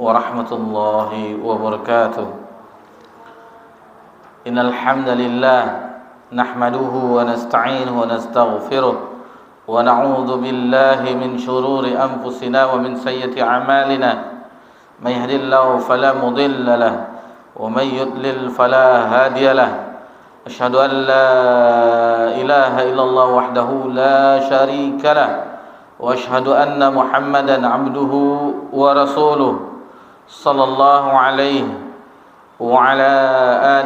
warahmatullahi wabarakatuh. Innal hamdalillah nahmaduhu wa nasta'inuhu wa nastaghfiruh wa na'udzu billahi min shururi anfusina wa min sayyiati a'malina. May yahdihillahu fala mudilla lahu wa may yudlil fala hadiya lahu. Asyhadu an la ilaha illallah wahdahu la syarika lahu wa asyhadu anna Muhammadan abduhu wa rasuluh sallallahu alaihi wa ala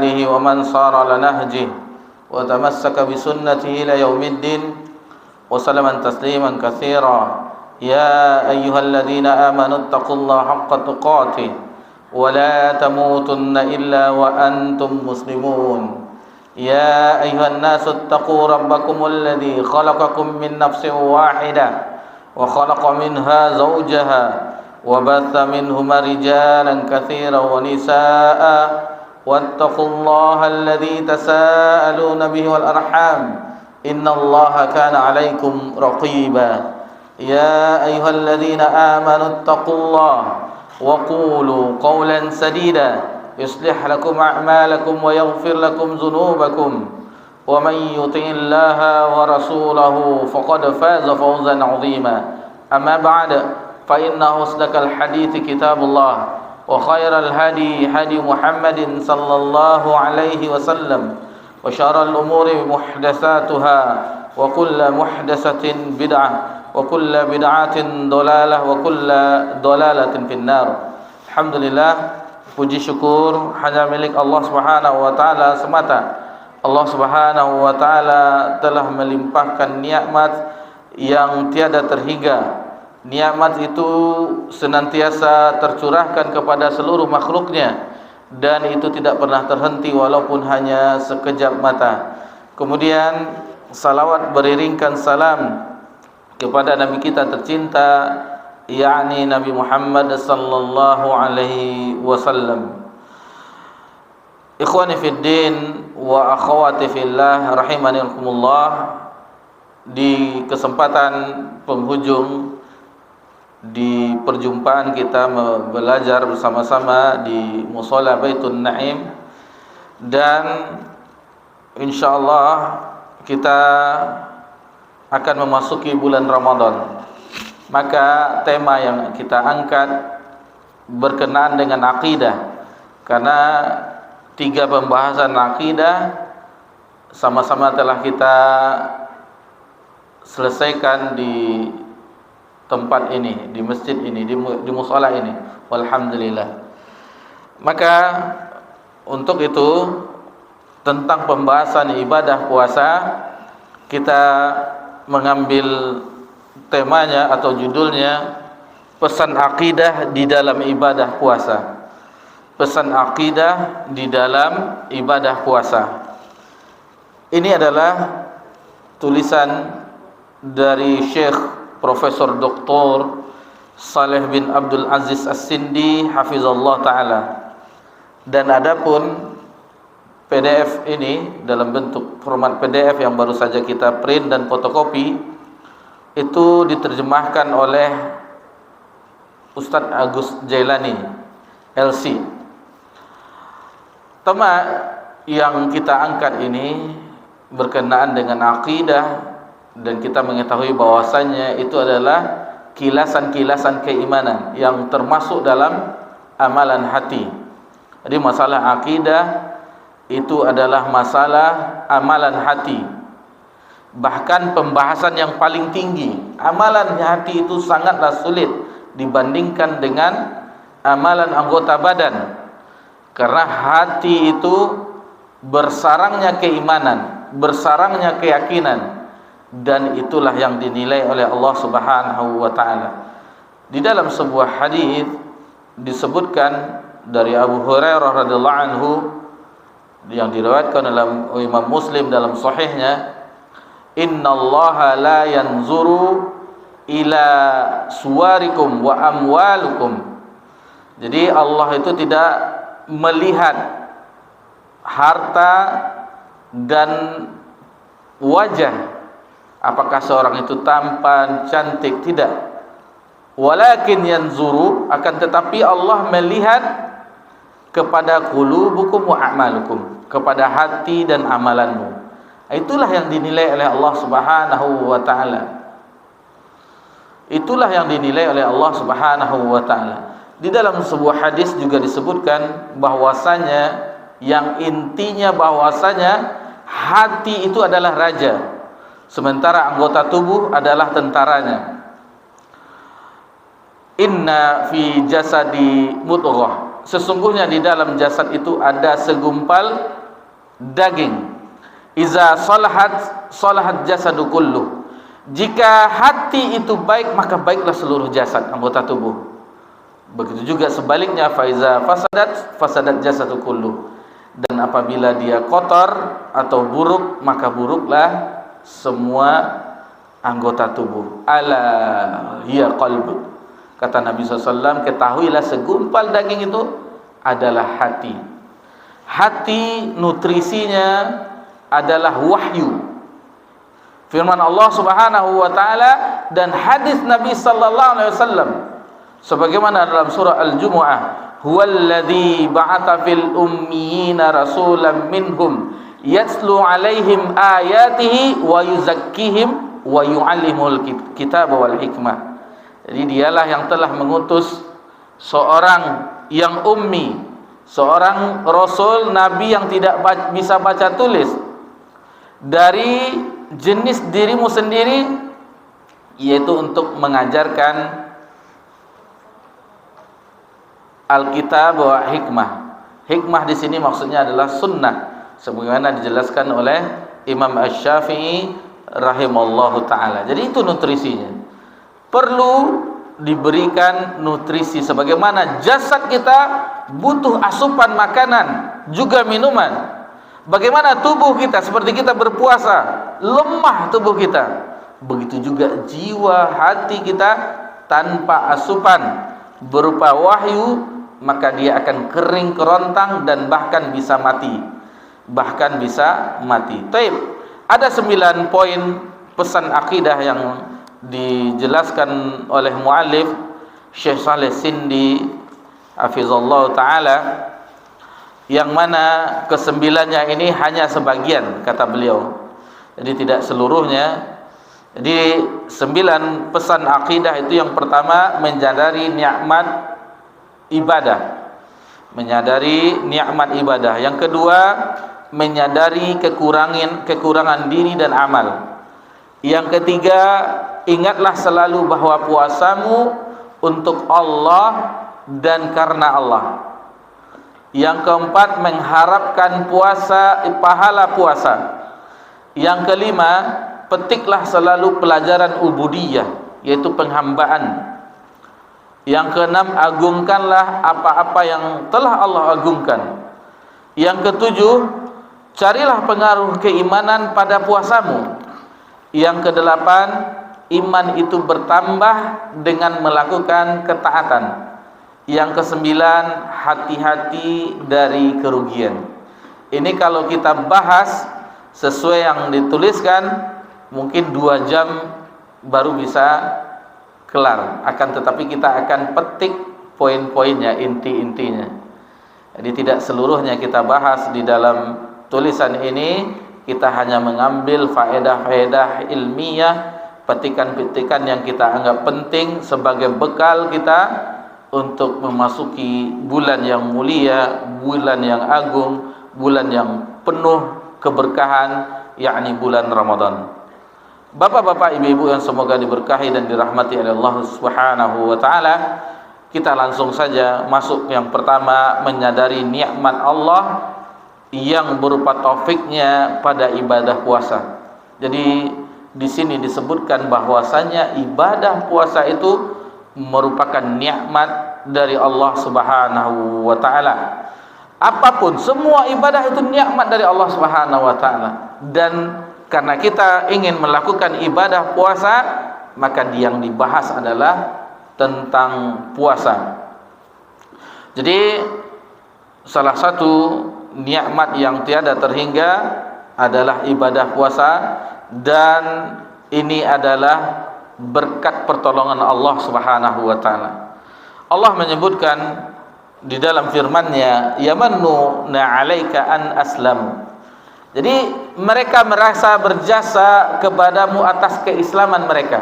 alihi wa man sara ala nahjihi wa tamassaka bi sunnatihi ila yaumiddin wa sallama tasliman katsira. Ya ayyuhalladzina amanu taqullaha haqqa tuqatih wa la tamutunna illa wa antum muslimun. Ya ayyuhan nasu taqu rabbakumul ladzi khalaqakum min nafsin wahidah wa khalaqa minha zawjaha wa batha minhuma rijalan katsiran wa nisaa'a wattaqullaha alladzi tasaaluna bihi wal arham innallaha kana 'alaikum raqiba. Ya ayyuhalladzina amanu taqullaha wa qulu qawlan sadida يصلح لكم أعمالكم ويغفر لكم ذنوبكم ومن يطع الله ورسوله فقد فاز فوزا عظيما. أما بعد فإن أصدق الحديث كتاب الله وخير الهدي هدي محمد صلى الله عليه وسلم وشر الأمور محدثاتها وكل محدثة بدعة وكل بدعة ضلالة وكل ضلالة في النار. Alhamdulillah, puji syukur hanya milik Allah Subhanahu wa taala semata. Allah Subhanahu wa taala telah melimpahkan nikmat yang tiada terhingga. Nikmat itu senantiasa tercurahkan kepada seluruh makhluknya dan itu tidak pernah terhenti walaupun hanya sekejap mata. Kemudian salawat beriringkan salam kepada Nabi kita tercinta, yakni Nabi Muhammad sallallahu alaihi wasallam. Ikhwani fid din wa akhwati fillah rahimanikumullah, di kesempatan penghujung di perjumpaan kita belajar bersama-sama di Mushola Baitun Naim, dan insyaallah kita akan memasuki bulan Ramadan. Maka tema yang kita angkat berkenaan dengan akidah, karena 3 pembahasan akidah sama-sama telah kita selesaikan di tempat ini, di masjid ini, di mushola ini, walhamdulillah. Maka untuk itu, tentang pembahasan ibadah puasa, kita mengambil temanya atau judulnya pesan akidah di dalam ibadah puasa. Pesan akidah di dalam ibadah puasa. Ini adalah tulisan dari Syekh Profesor Dr. Saleh bin Abdul Aziz As-Sindi hafizallah taala. Dan adapun PDF ini dalam bentuk format PDF yang baru saja kita print dan fotokopi, itu diterjemahkan oleh Ustadz Agus Jailani LC. Tema yang kita angkat ini berkenaan dengan akidah, dan kita mengetahui bahwasannya itu adalah kilasan-kilasan keimanan yang termasuk dalam amalan hati. Jadi masalah akidah itu adalah masalah amalan hati. Bahkan pembahasan yang paling tinggi. Amalan hati itu sangatlah sulit dibandingkan dengan amalan anggota badan, karena hati itu bersarangnya keimanan, bersarangnya keyakinan, dan itulah yang dinilai oleh Allah Subhanahu wa taala. Di dalam sebuah hadis disebutkan dari Abu Hurairah radhiyallahu anhu yang diriwayatkan oleh Imam Muslim dalam sahihnya, innallaha la yanzuru ila suwarikum wa amwalukum. Jadi Allah itu tidak melihat harta dan wajah, apakah seorang itu tampan, cantik, tidak. Walakin yanzuru, akan tetapi Allah melihat kepada qulubukum wa a'malukum, kepada hati dan amalanmu. Itulah yang dinilai oleh Allah Subhanahu wa taala. Itulah yang dinilai oleh Allah Subhanahu wa taala. Di dalam sebuah hadis juga disebutkan bahwasanya yang intinya bahwasanya hati itu adalah raja, sementara anggota tubuh adalah tentaranya. Inna fi jasadi mudghah, sesungguhnya di dalam jasad itu ada segumpal daging. Iza salahat jasadu kulluh, jika hati itu baik maka baiklah seluruh jasad anggota tubuh. Begitu juga sebaliknya, faiza fasadat jasadu kulluh, dan apabila dia kotor atau buruk maka buruklah semua anggota tubuh. Ala hiya qalbu, kata Nabi SAW, ketahuilah segumpal daging itu adalah hati. Hati nutrisinya adalah wahyu, firman Allah Subhanahu wa taala dan hadis Nabi sallallahu alaihi wasallam, sebagaimana dalam surah Al-Jumu'ah, huwallazi ba'atha fil ummiyina rasulan minhum yatslu alaihim ayatihi wa yuzakkihim wa yu'allimul kitaba wal hikmah. Jadi dialah yang telah mengutus seorang yang ummi, seorang rasul nabi yang tidak bisa baca tulis dari jenis dirimu sendiri, yaitu untuk mengajarkan Alkitab wa hikmah. Hikmah di sini maksudnya adalah sunnah, sebagaimana dijelaskan oleh Imam Asy-Syafi'i rahimallahu taala. Jadi itu nutrisinya. Perlu diberikan nutrisi, sebagaimana jasad kita butuh asupan makanan juga minuman. Bagaimana tubuh kita, seperti kita berpuasa, lemah tubuh kita, begitu juga jiwa hati kita tanpa asupan berupa wahyu, maka dia akan kering kerontang dan bahkan bisa mati. Taib. Ada 9 poin pesan akidah yang dijelaskan oleh muallif Syekh Saleh Sindi hafizallahu taala, yang mana ke-9-nya ini hanya sebagian, kata beliau, jadi tidak seluruhnya. Jadi 9 pesan akidah itu, yang pertama menyadari nikmat ibadah, yang kedua menyadari kekurangan diri dan amal, yang ketiga ingatlah selalu bahwa puasamu untuk Allah dan karena Allah, yang keempat mengharapkan pahala puasa, yang kelima petiklah selalu pelajaran ubudiyah, yaitu penghambaan, yang keenam agungkanlah apa-apa yang telah Allah agungkan, yang ketujuh carilah pengaruh keimanan pada puasamu, yang kedelapan iman itu bertambah dengan melakukan ketaatan, yang kesembilan hati-hati dari kerugian. Ini kalau kita bahas sesuai yang dituliskan mungkin 2 jam baru bisa kelar, akan tetapi kita akan petik poin-poinnya, inti-intinya. Jadi tidak seluruhnya kita bahas di dalam tulisan ini, kita hanya mengambil faedah-faedah ilmiah, petikan-petikan yang kita anggap penting sebagai bekal kita untuk memasuki bulan yang mulia, bulan yang agung, bulan yang penuh keberkahan, yakni bulan Ramadan. Bapak-bapak, ibu-ibu yang semoga diberkahi dan dirahmati oleh Allah Subhanahu wa taala, kita langsung saja masuk yang pertama, menyadari nikmat Allah yang berupa taufiknya pada ibadah puasa. Jadi di sini disebutkan bahwasanya ibadah puasa itu merupakan nikmat dari Allah Subhanahu wa taala. Apapun, semua ibadah itu nikmat dari Allah Subhanahu wa taala. Dan karena kita ingin melakukan ibadah puasa, maka yang dibahas adalah tentang puasa. Jadi salah satu nikmat yang tiada terhingga adalah ibadah puasa, dan ini adalah berkat pertolongan Allah Subhanahu wa taala. Allah menyebutkan di dalam firman-Nya, "Yamannuna 'alaika an aslamu." Jadi mereka merasa berjasa kepadamu atas keislaman mereka.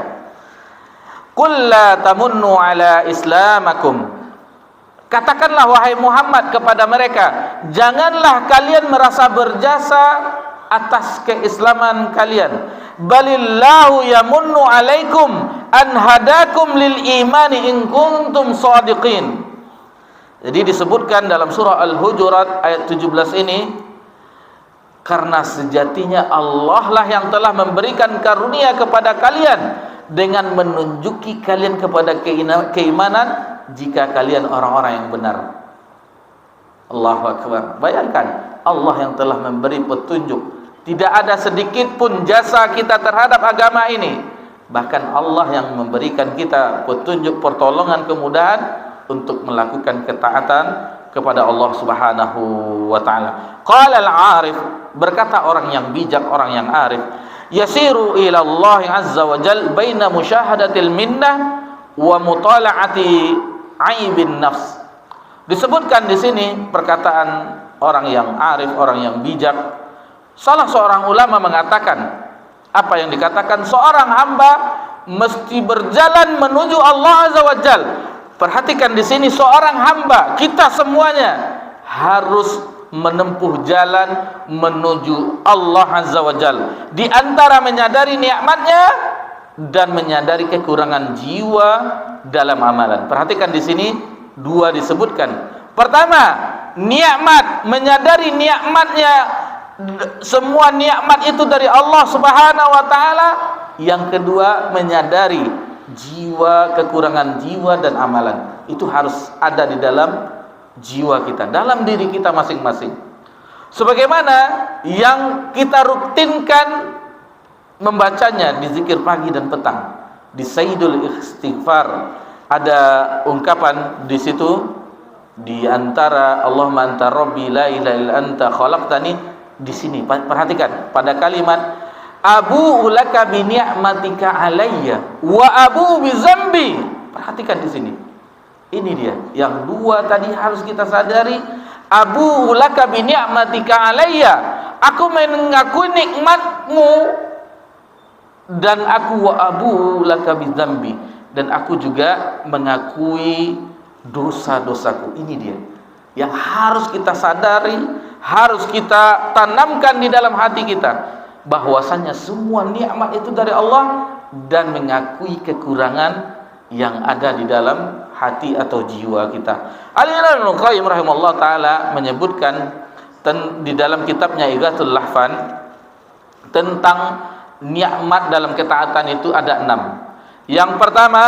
Qul la tamunnu 'ala islamakum. Katakanlah wahai Muhammad kepada mereka, janganlah kalian merasa berjasa atas keislaman kalian. Balillahu yamunnu 'alaikum an hadakum lil imani in kuntum shadiqin. Jadi disebutkan dalam surah Al-Hujurat ayat 17 ini, karena sejatinya Allah lah yang telah memberikan karunia kepada kalian dengan menunjuki kalian kepada keimanan jika kalian orang-orang yang benar. Allahu Akbar. Bayangkan, Allah yang telah memberi petunjuk. Tidak ada sedikit pun jasa kita terhadap agama ini. Bahkan Allah yang memberikan kita petunjuk, pertolongan, kemudahan untuk melakukan ketaatan kepada Allah Subhanahu wa taala. Qala al-arif, berkata orang yang bijak, orang yang arif, yasiru ila Allah azza wa jal baina musyahadatil minnah wa mutala'ati aibin nafs. Disebutkan di sini perkataan orang yang arif, orang yang bijak. Salah seorang ulama mengatakan, apa yang dikatakan, seorang hamba mesti berjalan menuju Allah azza wa jal. Perhatikan di sini, seorang hamba, kita semuanya harus menempuh jalan menuju Allah azza wa jal. Di antara menyadari nikmatnya dan menyadari kekurangan jiwa dalam amalan. Perhatikan di sini dua disebutkan. Pertama, nikmat, menyadari nikmatnya, semua nikmat itu dari Allah Subhanahu wa taala. Yang kedua, menyadari jiwa, kekurangan jiwa dan amalan. Itu harus ada di dalam jiwa kita, dalam diri kita masing-masing. Sebagaimana yang kita rutinkan membacanya di zikir pagi dan petang, di Sayyidul Istighfar ada ungkapan di situ, di antara Allahumma anta rabbi la ilaha illa anta khalaqtani. Di sini perhatikan pada kalimat abu laka bi ni'matika alayya wa abu bi zambi. Perhatikan di sini. Ini dia. Yang dua tadi harus kita sadari. Abu laka bi ni'matika alayya. Aku mengakui nikmatmu dan aku wa abu laka bi zambi, dan aku juga mengakui dosa-dosaku. Ini dia yang harus kita sadari, harus kita tanamkan di dalam hati kita, bahwasanya semua nikmat itu dari Allah dan mengakui kekurangan yang ada di dalam hati atau jiwa kita. Al-Imam Ibnu Qayyim rahimahullah taala menyebutkan di dalam kitabnya Ighathul Lahfan tentang nikmat dalam ketaatan itu ada 6. Yang pertama,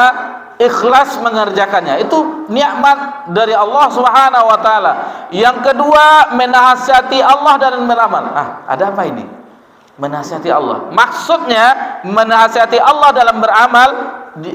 ikhlas mengerjakannya. Itu nikmat dari Allah Subhanahu wa taala. Yang kedua, menasihati Allah dan beramal. Ada apa ini? Menasihati Allah. Maksudnya menasihati Allah dalam beramal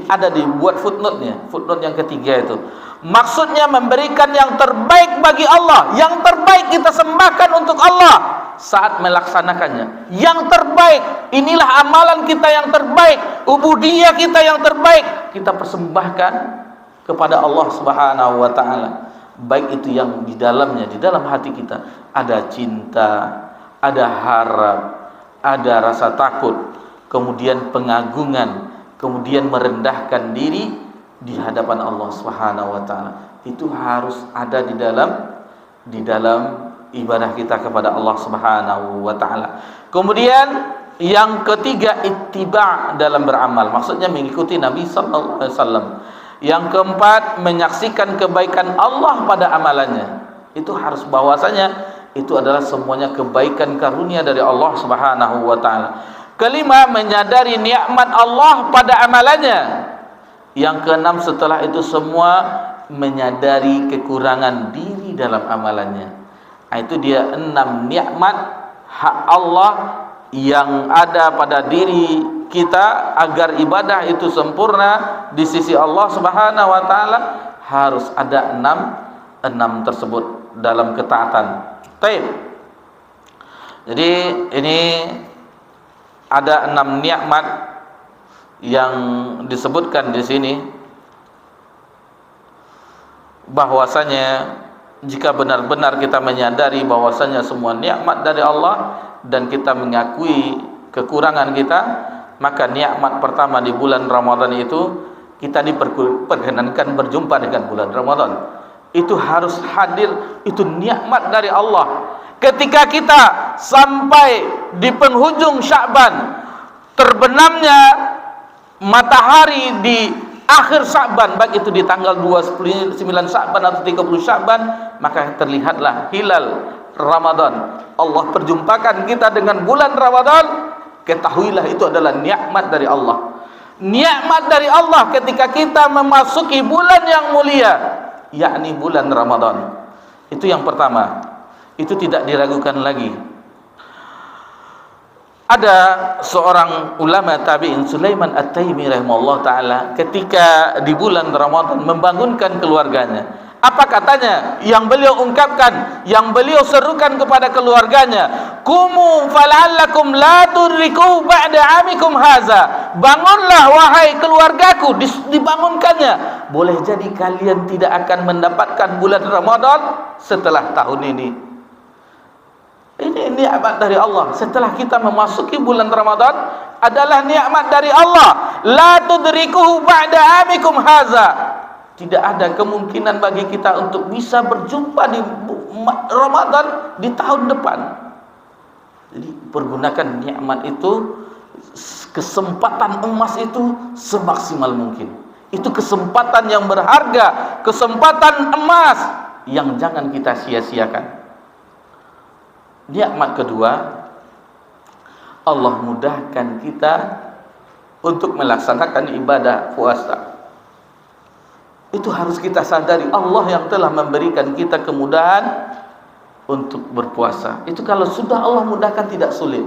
ada dibuat footnote-nya. Footnote yang ketiga itu. Maksudnya memberikan yang terbaik bagi Allah. Yang terbaik kita sembahkan untuk Allah saat melaksanakannya. Yang terbaik, inilah amalan kita yang terbaik, ubudiyah kita yang terbaik, kita persembahkan kepada Allah Subhanahu wa taala. Baik itu yang di dalamnya, di dalam hati kita ada cinta, ada harap, ada rasa takut, kemudian pengagungan, kemudian merendahkan diri di hadapan Allah Subhanahu wa taala. Itu harus ada di dalam ibadah kita kepada Allah Subhanahu wa taala. Kemudian yang ketiga, ittiba' dalam beramal. Maksudnya mengikuti Nabi sallallahu alaihi wasallam. Yang keempat, menyaksikan kebaikan Allah pada amalannya. Itu harus bahwasanya itu adalah semuanya kebaikan karunia dari Allah Subhanahu wa taala. Kelima, menyadari nikmat Allah pada amalannya. Yang keenam, setelah itu semua menyadari kekurangan diri dalam amalannya. Itu dia 6 nikmat hak Allah yang ada pada diri kita agar ibadah itu sempurna di sisi Allah Subhanahu wa taala. Harus ada 6 tersebut dalam ketaatan. Baik. Jadi ini ada 6 nikmat yang disebutkan di sini bahwasanya jika benar-benar kita menyadari bahwasanya semua nikmat dari Allah dan kita mengakui kekurangan kita, maka nikmat pertama di bulan Ramadan itu kita diperkenankan berjumpa dengan bulan Ramadan. Itu harus hadir, itu nikmat dari Allah. Ketika kita sampai di penghujung Sya'ban, terbenamnya matahari di akhir Sya'ban, baik itu di tanggal 29 Sya'ban atau 30 Sya'ban, maka terlihatlah hilal Ramadan. Allah perjumpakan kita dengan bulan Ramadan. Ketahuilah itu adalah nikmat dari Allah. Nikmat dari Allah ketika kita memasuki bulan yang mulia, yakni bulan Ramadan. Itu yang pertama. Itu tidak diragukan lagi. Ada seorang ulama tabi'in, Sulaiman At-Taimi rahimahullah ta'ala, ketika di bulan Ramadan membangunkan keluarganya. Apa katanya? Yang beliau ungkapkan, yang beliau serukan kepada keluarganya, "Kumu fala'allakum la tudriku ba'da amikum haza." Bangunlah wahai keluargaku, dibangunkannya. Boleh jadi kalian tidak akan mendapatkan bulan Ramadan setelah tahun ini. Ini nikmat dari Allah. Setelah kita memasuki bulan Ramadan adalah nikmat dari Allah. La tudrikuhu ba'da amikum haza. Tidak ada kemungkinan bagi kita untuk bisa berjumpa di Ramadan di tahun depan. Jadi pergunakan nikmat itu, kesempatan emas itu semaksimal mungkin. Itu kesempatan yang berharga, kesempatan emas yang jangan kita sia-siakan. Nikmat kedua, Allah mudahkan kita untuk melaksanakan ibadah puasa. Itu harus kita sadari, Allah yang telah memberikan kita kemudahan untuk berpuasa. Itu kalau sudah Allah mudahkan tidak sulit.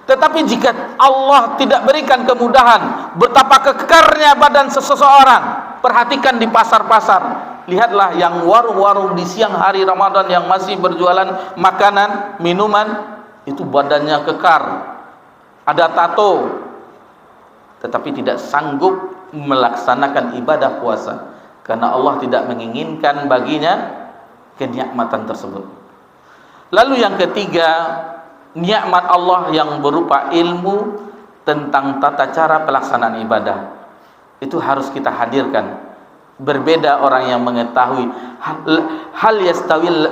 Tetapi jika Allah tidak berikan kemudahan, betapa kekarnya badan seseorang. Perhatikan di pasar-pasar. Lihatlah yang warung-warung di siang hari Ramadan yang masih berjualan makanan, minuman, itu badannya kekar, ada tato, tetapi tidak sanggup melaksanakan ibadah puasa karena Allah tidak menginginkan baginya kenikmatan tersebut. Lalu yang ketiga, nikmat Allah yang berupa ilmu tentang tata cara pelaksanaan ibadah. Itu harus kita hadirkan. Berbeda orang yang mengetahui hal yastawil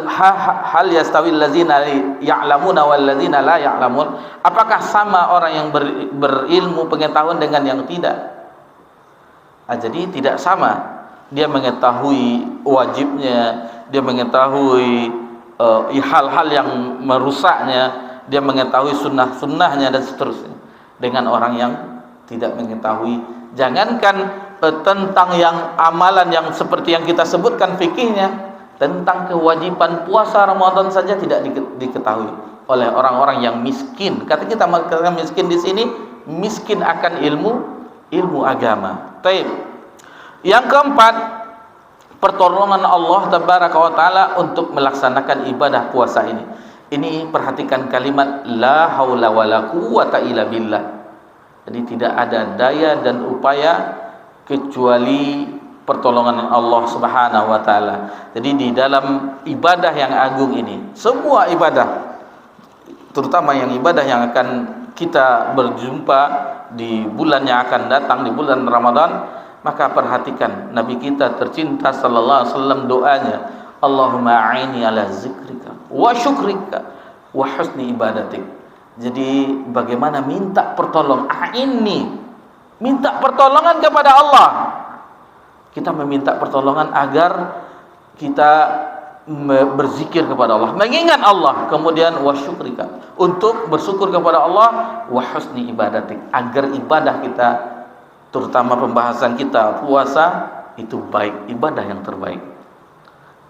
ladzina ya'lamuna wal ladzina la ya'lamun. Apakah sama orang yang berilmu pengetahuan dengan yang tidak? Jadi tidak sama. Dia mengetahui wajibnya, dia mengetahui hal-hal yang merusaknya, dia mengetahui sunnah-sunnahnya dan seterusnya, dengan orang yang tidak mengetahui. Jangankan tentang yang amalan yang seperti yang kita sebutkan fikihnya, tentang kewajiban puasa Ramadan saja tidak diketahui oleh orang-orang yang miskin. Kata kita miskin di sini, miskin akan ilmu agama. Taib. Yang keempat, pertolongan Allah tabaraka wa taala untuk melaksanakan ibadah puasa ini. Ini perhatikan kalimat la haula wala quwwata illa billah. Jadi tidak ada daya dan upaya kecuali pertolongan Allah Subhanahu wa taala. Jadi di dalam ibadah yang agung ini, semua ibadah, terutama yang ibadah yang akan kita berjumpa di bulan yang akan datang, di bulan Ramadan, maka perhatikan Nabi kita tercinta sallallahu alaihi wasallam doanya, Allahumma a'inni ala zikrika wa syukrika wa husni ibadatik. Jadi bagaimana minta pertolongan, a'inni, minta pertolongan kepada Allah. Kita meminta pertolongan agar kita berzikir kepada Allah, mengingat Allah, kemudian wa syukrika, untuk bersyukur kepada Allah, wa husni ibadatik, agar ibadah kita, terutama pembahasan kita puasa, itu baik, ibadah yang terbaik.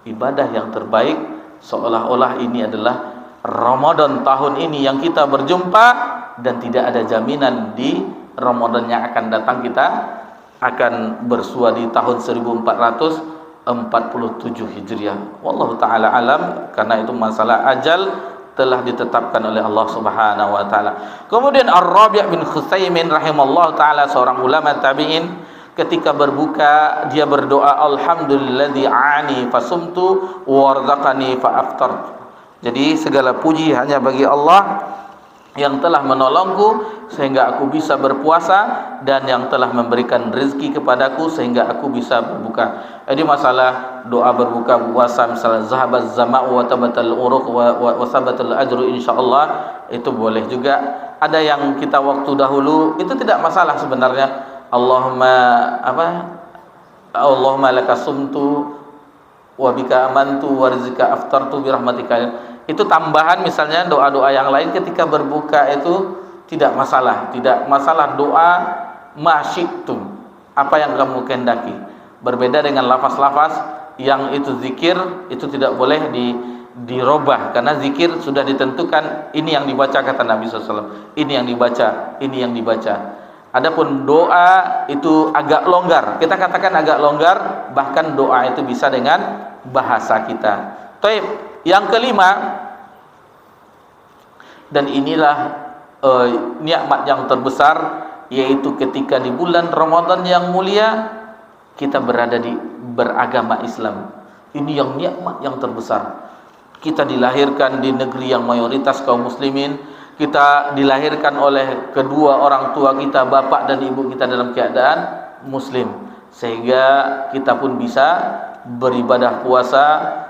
Ibadah yang terbaik seolah-olah ini adalah Ramadan tahun ini yang kita berjumpa, dan tidak ada jaminan di Ramadan yang akan datang kita akan bersua di tahun 1447 Hijriah. Wallahu taala alam, karena itu masalah ajal telah ditetapkan oleh Allah Subhanahu wa taala. Kemudian Ar-Rabi' bin Khutsaimin rahimallahu taala, seorang ulama tabi'in, ketika berbuka dia berdoa, alhamdulilladzi ani fasumtu warzaqani faaftartu. Jadi segala puji hanya bagi Allah yang telah menolongku sehingga aku bisa berpuasa, dan yang telah memberikan rezeki kepadaku sehingga aku bisa berbuka. Jadi masalah doa berbuka puasa, misalnya zahabaz zama'u wa tabatal uruq wa sabatal ajru insyaallah, itu boleh juga. Ada yang kita waktu dahulu itu tidak masalah sebenarnya. Allahumma laka sumtu wa bika amantu wa rizqa aftartu bi rahmatika. Itu tambahan, misalnya doa-doa yang lain ketika berbuka itu tidak masalah doa masyitum, apa yang kamu kehendaki. Berbeda dengan lafaz-lafaz yang itu zikir, itu tidak boleh dirubah, karena zikir sudah ditentukan, ini yang dibaca kata Nabi SAW, ini yang dibaca. Adapun doa itu agak longgar, kita katakan agak longgar, bahkan doa itu bisa dengan bahasa kita. Taib. Yang kelima, dan inilah nikmat yang terbesar, yaitu ketika di bulan Ramadan yang mulia kita beragama Islam. Ini yang nikmat yang terbesar. Kita dilahirkan di negeri yang mayoritas kaum muslimin, kita dilahirkan oleh kedua orang tua kita, bapak dan ibu kita dalam keadaan muslim, sehingga kita pun bisa beribadah puasa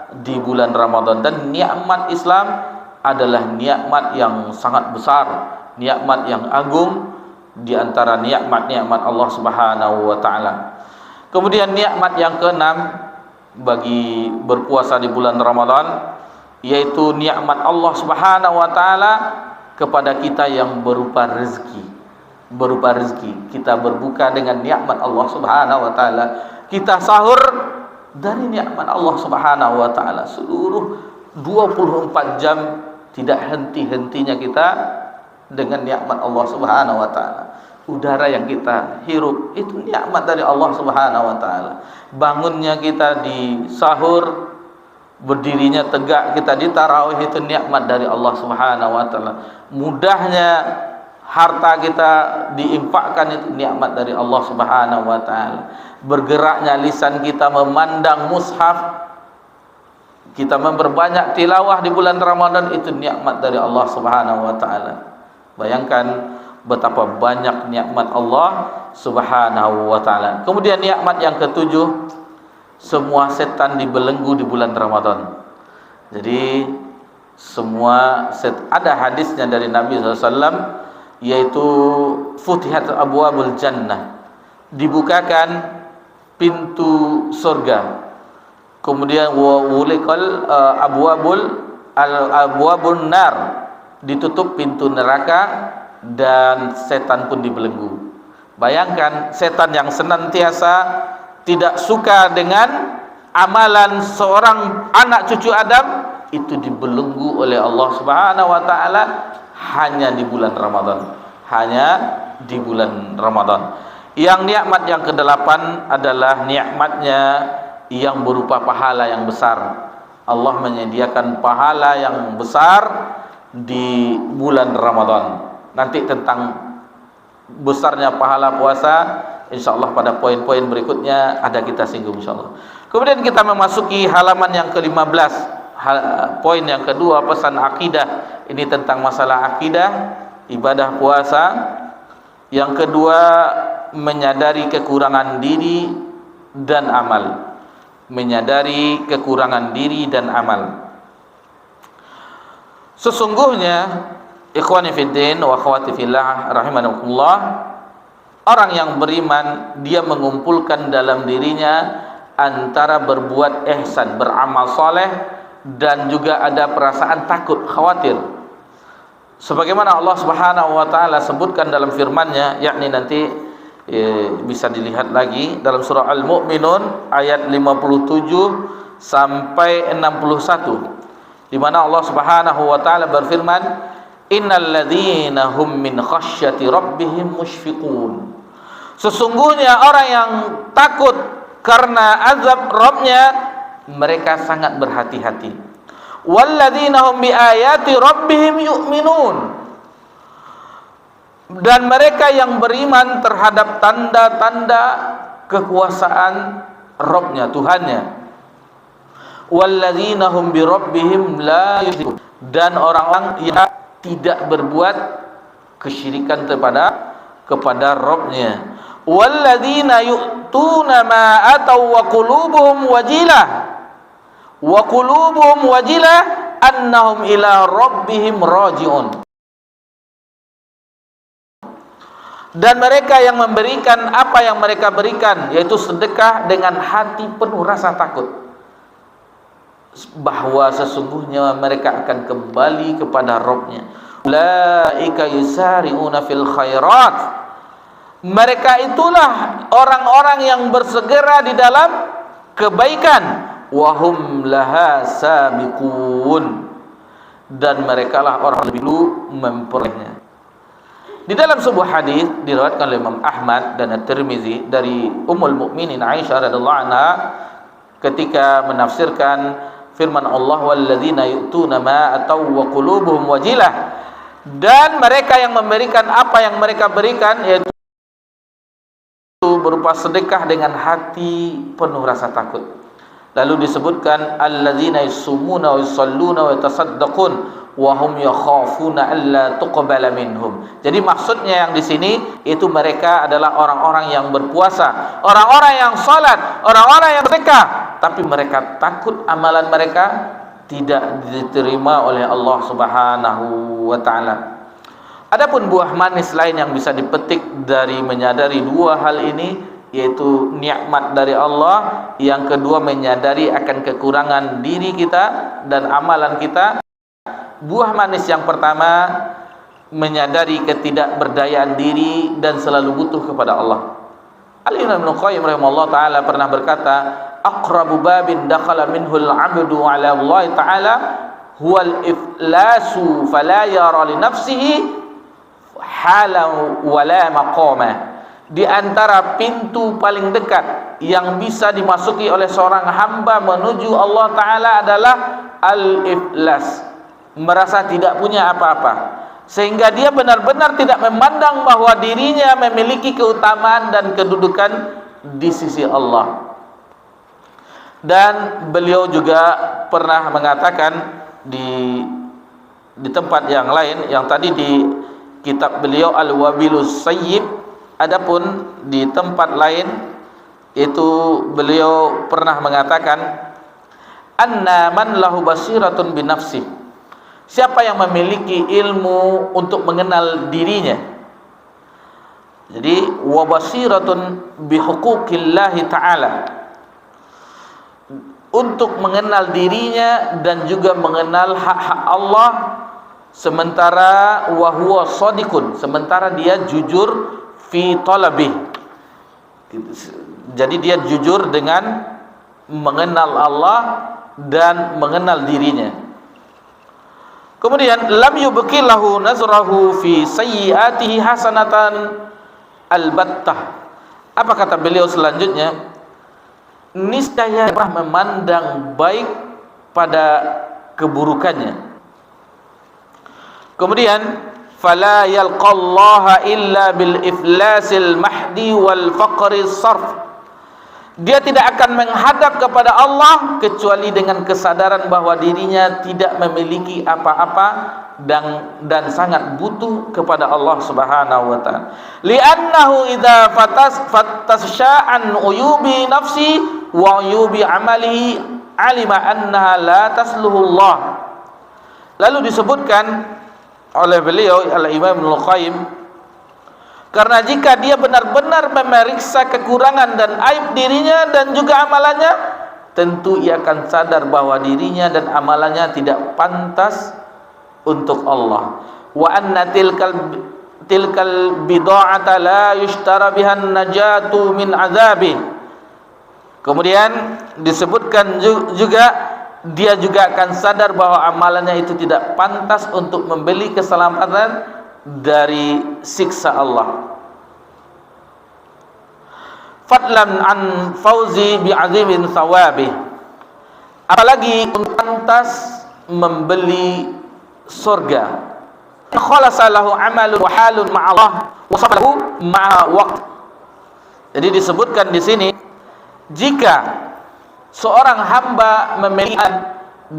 di bulan Ramadan. Dan nikmat Islam adalah nikmat yang sangat besar, nikmat yang agung di antara nikmat-nikmat Allah Subhanahu wa taala. Kemudian nikmat yang keenam bagi berpuasa di bulan Ramadan, yaitu nikmat Allah Subhanahu wa taala kepada kita yang berupa rezeki. Kita berbuka dengan nikmat Allah Subhanahu wa taala. Kita sahur dari nikmat Allah Subhanahu wa taala. Seluruh 24 jam tidak henti-hentinya kita dengan nikmat Allah Subhanahu wa taala. Udara yang kita hirup itu nikmat dari Allah Subhanahu wa taala. Bangunnya kita di sahur, berdirinya tegak kita di tarawih, itu nikmat dari Allah Subhanahu wa taala. Mudahnya harta kita diinfakkan, itu nikmat dari Allah Subhanahu wa taala. Bergeraknya lisan kita memandang mushaf, kita memperbanyak tilawah di bulan Ramadan, itu nikmat dari Allah Subhanahu wa taala. Bayangkan betapa banyak nikmat Allah Subhanahu wa taala. Kemudian nikmat yang ketujuh, semua setan dibelenggu di bulan Ramadan. Jadi ada hadisnya dari Nabi SAW, yaitu futihat abwabul jannah, dibukakan pintu surga. Kemudian wulikal abwabun nar, ditutup pintu neraka, dan setan pun dibelenggu. Bayangkan, setan yang senantiasa tidak suka dengan amalan seorang anak cucu Adam, itu dibelenggu oleh Allah Subhanahu wa taala hanya di bulan Ramadan. Yang nikmat yang kedelapan adalah nikmatnya yang berupa pahala yang besar. Allah menyediakan pahala yang besar di bulan Ramadan. Nanti tentang besarnya pahala puasa, insyaallah pada poin-poin berikutnya ada kita singgung insyaallah. Kemudian kita memasuki halaman yang ke-15, poin yang kedua, pesan akidah. Ini tentang masalah akidah, ibadah puasa. Yang kedua, menyadari kekurangan diri dan amal. Sesungguhnya ikhwani fiddin wa akhwati fillah rahimakumullah, orang yang beriman dia mengumpulkan dalam dirinya antara berbuat ihsan, beramal soleh, dan juga ada perasaan takut, khawatir. Sebagaimana Allah Subhanahu wa taala sebutkan dalam firman-Nya, yakni nanti bisa dilihat lagi dalam surah Al-Mu'minun ayat 57 sampai 61, di mana Allah Subhanahu wa taala berfirman, innal ladzina hum min khasyati rabbihim musyfiqun. Sesungguhnya orang yang takut karena azab Rabb-nya, mereka sangat berhati-hati. walladzina hum biayati rabbihim yu'minun. Dan mereka yang beriman terhadap tanda-tanda kekuasaan Rabb-nya, Tuhannya. Walladzina hum bi rabbihim la yusyrikun. Dan orang-orang yang tidak berbuat kesyirikan kepada Rabb-nya. Walladzina yu'tuna ma ataw wa qulubuhum wajilah annahum ila rabbihim raji'un. Dan mereka yang memberikan apa yang mereka berikan, yaitu sedekah, dengan hati penuh rasa takut bahwa sesungguhnya mereka akan kembali kepada Rabb-nya. Ulaika yusari'una fil khairat. Mereka itulah orang-orang yang bersegera di dalam kebaikan. Wahum laha sabiqun. Dan merekalah orang yang lebih dulu memperolehnya. Di dalam sebuah hadis diriwayatkan oleh Imam Ahmad dan At-Tirmizi dari Ummul Mukminin Aisyah radhiyallahu anha ketika menafsirkan firman Allah, walladzina yu'tuna ma ataw wa qulubuhum wajilah. Dan mereka yang memberikan apa yang mereka berikan, yaitu berupa sedekah dengan hati penuh rasa takut. Lalu disebutkan alladzina yusumuna wa yusalluna wa yatasaddaqun wa hum yakhafuna alla tuqbala minhum. Jadi maksudnya yang di sini itu mereka adalah orang-orang yang berpuasa, orang-orang yang salat, orang-orang yang bersedekah, tapi mereka takut amalan mereka tidak diterima oleh Allah Subhanahu wa taala. Adapun buah manis lain yang bisa dipetik dari menyadari dua hal ini, yaitu nikmat dari Allah, yang kedua menyadari akan kekurangan diri kita dan amalan kita. Buah manis yang pertama, menyadari ketidakberdayaan diri dan selalu butuh kepada Allah. Al-Imam Ibnu Qayyim rahimahullah taala pernah berkata, aqrabu babin dakhala minhul 'abdu 'ala Allah taala huwal iflasu fala yara li nafsihi halan wala maqama. Di antara pintu paling dekat yang bisa dimasuki oleh seorang hamba menuju Allah taala adalah al-iflas, merasa tidak punya apa-apa, sehingga dia benar-benar tidak memandang bahwa dirinya memiliki keutamaan dan kedudukan di sisi Allah. Dan beliau juga pernah mengatakan di tempat yang lain, yang tadi di kitab beliau Al-Wabilus Sayyib, adapun di tempat lain itu beliau pernah mengatakan, anna man lahu basiratun binafsi. Siapa yang memiliki ilmu untuk mengenal dirinya. Jadi wa basiratun bihuquqillahi ta'ala, untuk mengenal dirinya dan juga mengenal hak-hak Allah, sementara wa huwa shadiqun, sementara dia jujur fi talabih. Jadi dia jujur dengan mengenal Allah dan mengenal dirinya. Kemudian lam yubqi lahu nazrahu fi sayyiatihi hasanatan albattah. Apa kata beliau selanjutnya? Niscaya pernah memandang baik pada keburukannya. Kemudian fala yalqallaha illa bil iflasil mahdi wal faqri sarf. Dia tidak akan menghadap kepada Allah kecuali dengan kesadaran bahwa dirinya tidak memiliki apa-apa dan sangat butuh kepada Allah Subhanahu wa taala. Li'annahu idza fatassya'an uyubi nafsi wa uyubi amalihi alima annaha la tasluhullah. Lalu disebutkan oleh beliau Al-Imam Ibnu Qayyim, karena jika dia benar-benar memeriksa kekurangan dan aib dirinya dan juga amalannya, tentu ia akan sadar bahwa dirinya dan amalannya tidak pantas untuk Allah. Wa anna tilkal bid'ata la yushtara bihan najatu min azabi. Kemudian disebutkan juga dia juga akan sadar bahwa amalannya itu tidak pantas untuk membeli keselamatan dari siksa Allah. Fadlan an fauzi bi'azimin thawabi. Apalagi pantas membeli surga. Khalasa lahu amalun wa halun ma'allah wa sabahu ma'a waqt. Jadi disebutkan di sini, jika seorang hamba memiliki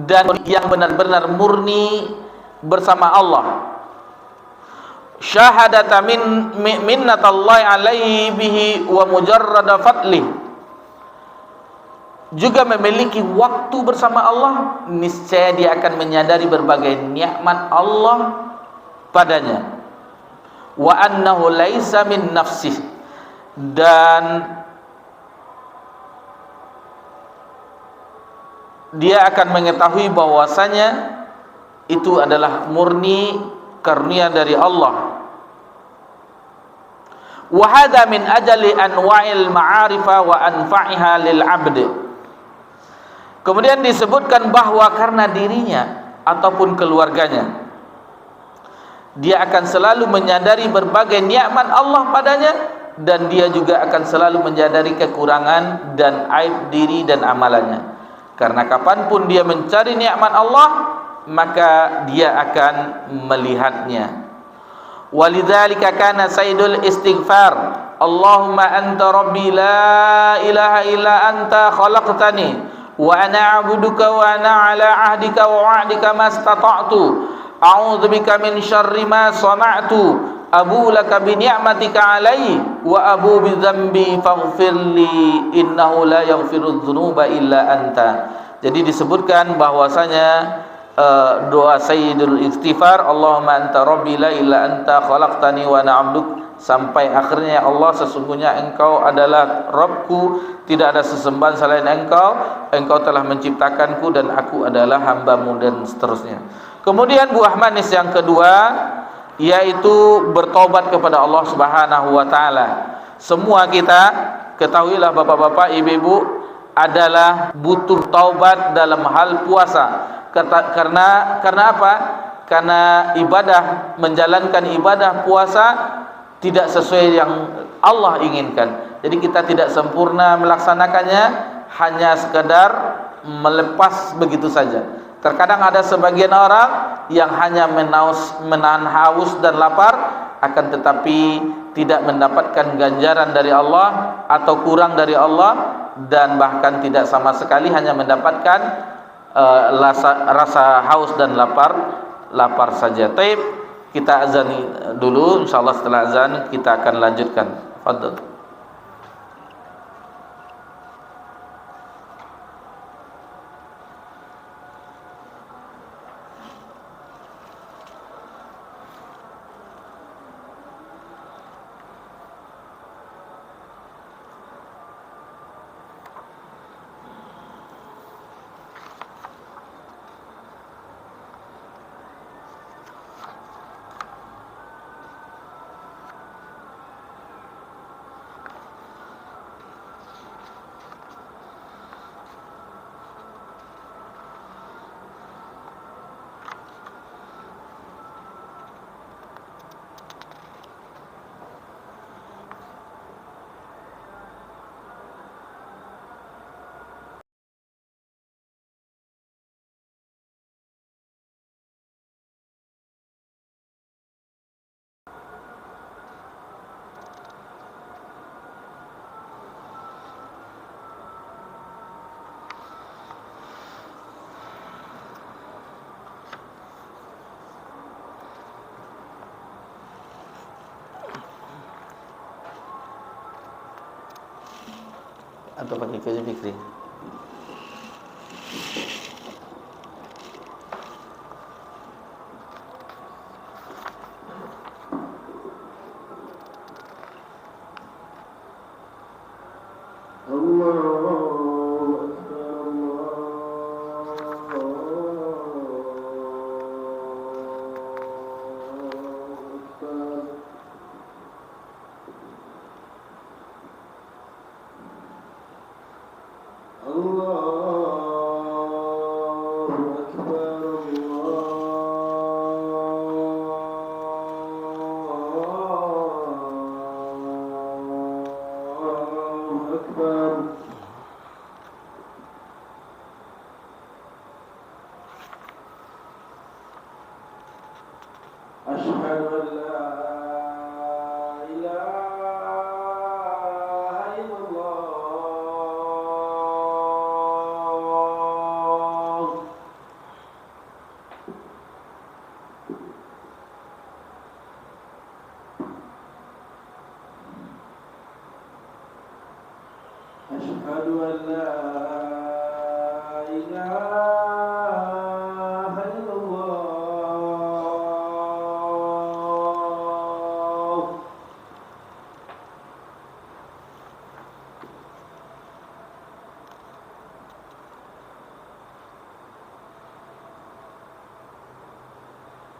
dan yang benar-benar murni bersama Allah, syahadata minnatallahi alaihi bihi wa mujarrada fadlih, juga memiliki waktu bersama Allah, niscaya dia akan menyadari berbagai nikmat Allah padanya. Wa annahu laisa min nafsih, dan dia akan mengetahui bahwasanya itu adalah murni karunia dari Allah. Wa hadza min ajali anwa'il ma'arifa wa anfa'iha lil 'abd. Kemudian disebutkan bahwa karena dirinya ataupun keluarganya, dia akan selalu menyadari berbagai nikmat Allah padanya, dan dia juga akan selalu menyadari kekurangan dan aib diri dan amalannya. Karena kapanpun dia mencari nikmat Allah, maka dia akan melihatnya. Walidzalika kana sayyidul istighfar, Allahumma anta rabbi la ilaha illa anta khalaqtani wa ana a'buduka wa ana ala ahdika wa wa'dika mastata'tu a'udzubika min syarri ma sana'tu abu laka bi ni'matika alai wa abu bi dzambi faghfirli innahu la yaghfirudz dzunuba illa anta. Jadi disebutkan bahwasanya doa sayyidul istighfar, Allahumma anta rabbi la ilaha anta khalaqtani wa ana 'abduk, sampai akhirnya, ya Allah, sesungguhnya Engkau adalah Rabbku, tidak ada sesembahan selain Engkau, Engkau telah menciptakanku dan aku adalah hamba-Mu, dan seterusnya. Kemudian buah manis yang kedua yaitu bertobat kepada Allah Subhanahu wa taala. Semua kita ketahuilah, bapak-bapak, ibu-ibu, adalah butuh taubat dalam hal puasa. Karena apa? Karena ibadah, menjalankan ibadah puasa tidak sesuai yang Allah inginkan. Jadi kita tidak sempurna melaksanakannya, hanya sekedar melepas begitu saja. Terkadang ada sebagian orang yang hanya menahan haus dan lapar, akan tetapi tidak mendapatkan ganjaran dari Allah atau kurang dari Allah, dan bahkan tidak sama sekali, hanya mendapatkan rasa haus dan lapar saja. Taib, kita azani dulu, insyaallah setelah azan kita akan lanjutkan. Fadhil. Atau pakai kerja fikri. أشهد أن لا إله إلا الله. أشهد أن لا إله إلا الله.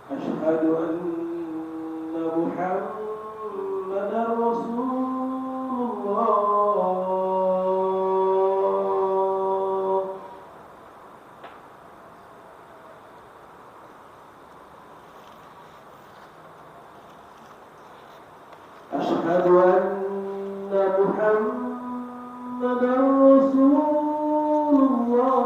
أشهد أن محمدا رسول الله. أشهد أن محمدا رسول الله.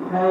حي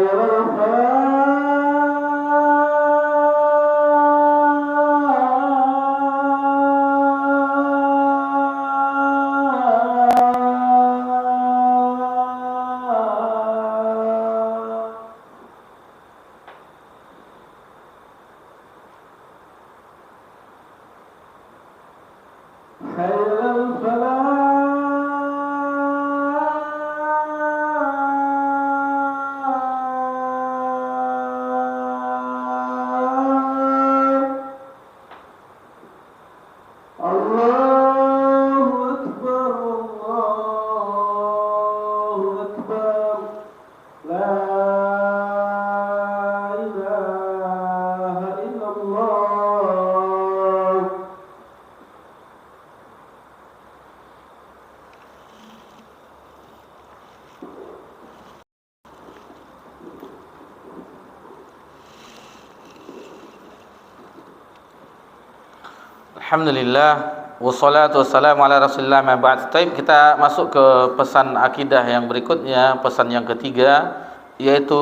Alhamdulillah wassalatu wassalamu ala Rasulillah ma ba'd. Baik, kita masuk ke pesan akidah yang berikutnya, pesan yang ketiga, yaitu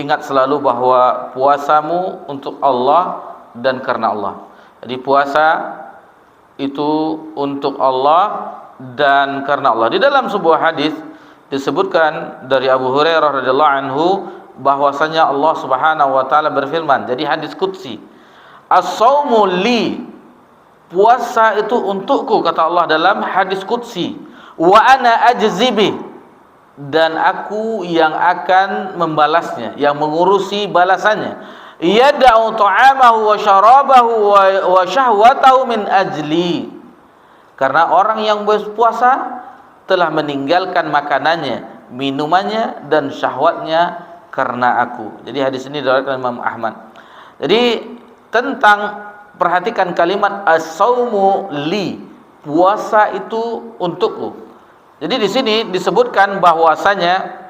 ingat selalu bahwa puasamu untuk Allah dan karena Allah. Jadi puasa itu untuk Allah dan karena Allah. Di dalam sebuah hadis disebutkan dari Abu Hurairah radhiyallahu anhu bahwasanya Allah Subhanahu wa taala berfirman. Jadi hadis qudsi, "As-shaumu li", puasa itu untukku, kata Allah dalam hadis qudsi, "wa ana ajzi bih", dan aku yang akan membalasnya, yang mengurusi balasannya. "Yada'u ta'amahu wa syarabahu wa syahwatahu min ajli", karena orang yang berpuasa telah meninggalkan makanannya, minumannya dan syahwatnya karena aku. Jadi hadis ini diriwayatkan Imam Ahmad. Jadi tentang, perhatikan kalimat as-saumu li, puasa itu untukku. Jadi di sini disebutkan bahwasanya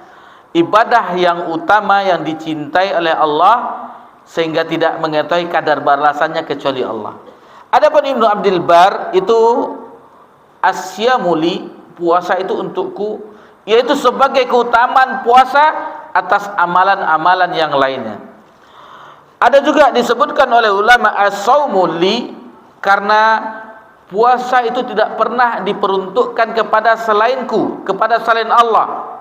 ibadah yang utama yang dicintai oleh Allah sehingga tidak mengetahui kadar balasannya kecuali Allah. Adapun Ibnu Abdul Bar itu asyamu li, puasa itu untukku, yaitu sebagai keutamaan puasa atas amalan-amalan yang lainnya. Ada juga disebutkan oleh ulama as-saumu li, karena puasa itu tidak pernah diperuntukkan kepada selainku, kepada selain Allah.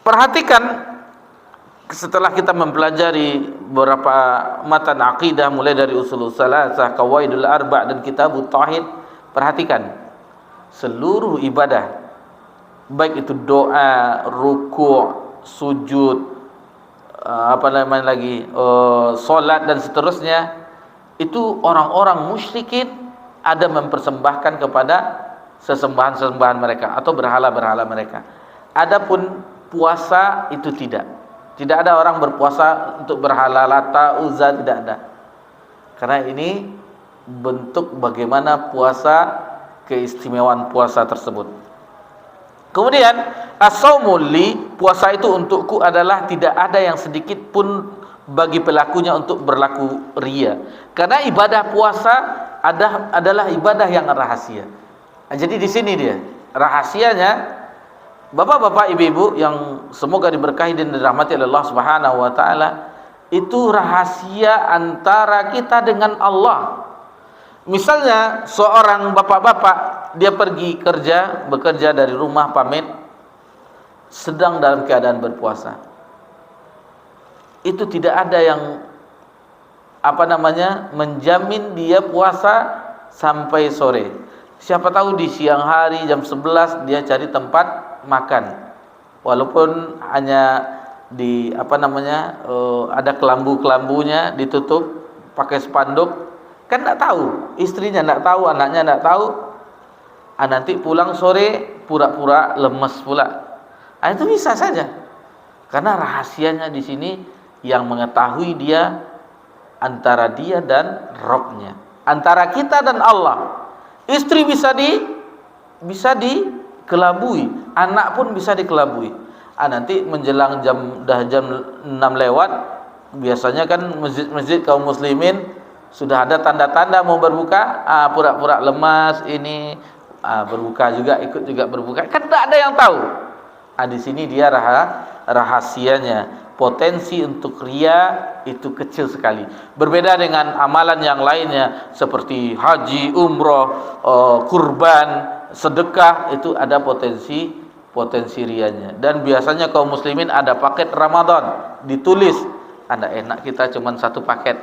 Perhatikan, setelah kita mempelajari beberapa matan aqidah mulai dari usulul salasah, qawaidul arba' dan kitabut tauhid, Perhatikan, seluruh ibadah, baik itu doa, ruku', sujud, solat dan seterusnya, itu orang-orang musyrikin ada mempersembahkan kepada sesembahan-sesembahan mereka atau berhala-berhala mereka. Adapun puasa itu tidak ada orang berpuasa untuk berhala Lata, Uzza, tidak ada. Karena ini bentuk bagaimana puasa, keistimewaan puasa tersebut. Kemudian as-saumu li, puasa itu untukku adalah tidak ada yang sedikit pun bagi pelakunya untuk berlaku riya. Karena ibadah puasa adalah ibadah yang rahasia. Jadi di sini dia rahasianya. Bapak-bapak, ibu-ibu yang semoga diberkahi dan dirahmati oleh Allah Subhanahu wa taala, itu rahasia antara kita dengan Allah. Misalnya seorang bapak-bapak, dia pergi bekerja dari rumah pamit, sedang dalam keadaan berpuasa. Itu tidak ada yang menjamin dia puasa sampai sore. Siapa tahu di siang hari jam 11 dia cari tempat makan, walaupun hanya di ada kelambunya ditutup pakai spanduk, kan tidak tahu, istrinya tidak tahu, anaknya tidak tahu. Nanti pulang sore pura-pura lemes pula. Itu bisa saja, karena rahasianya di sini yang mengetahui dia antara dia dan Rabb-nya, antara kita dan Allah. Istri bisa dikelabui, anak pun bisa dikelabui. Nanti menjelang jam 6 lewat, biasanya kan masjid-masjid kaum muslimin sudah ada tanda-tanda mau berbuka, pura-pura lemas ini, berbuka juga, ikut juga berbuka. Kan tidak ada yang tahu. Di sini dia rahasianya. Potensi untuk riya itu kecil sekali. Berbeda dengan amalan yang lainnya seperti haji, umroh, kurban, sedekah, itu ada potensi rianya. Dan biasanya kaum muslimin ada paket Ramadan ditulis, ada enak kita cuma satu paket,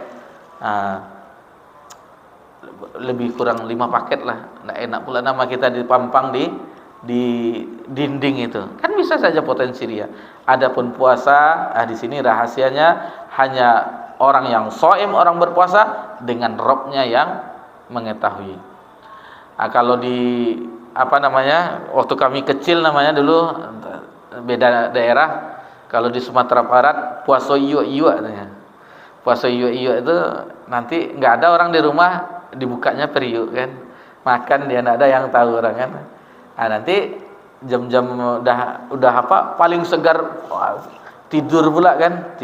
lebih kurang 5 paket lah. Nah, enak pula nama kita dipampang di dinding itu. Kan bisa saja potensi ria. Adapun puasa, di sini rahasianya hanya orang yang shaim, orang berpuasa dengan Rabb-nya yang mengetahui. Kalau di waktu kami kecil dulu beda daerah. Kalau di Sumatera Barat puasa iwa-iwa. Puasa iwa-iwa itu nanti nggak ada orang di rumah, dibukanya periuk kan. Makan dia nggak ada yang tahu orang kan. Nanti jam-jam udah paling segar, tidur pula kan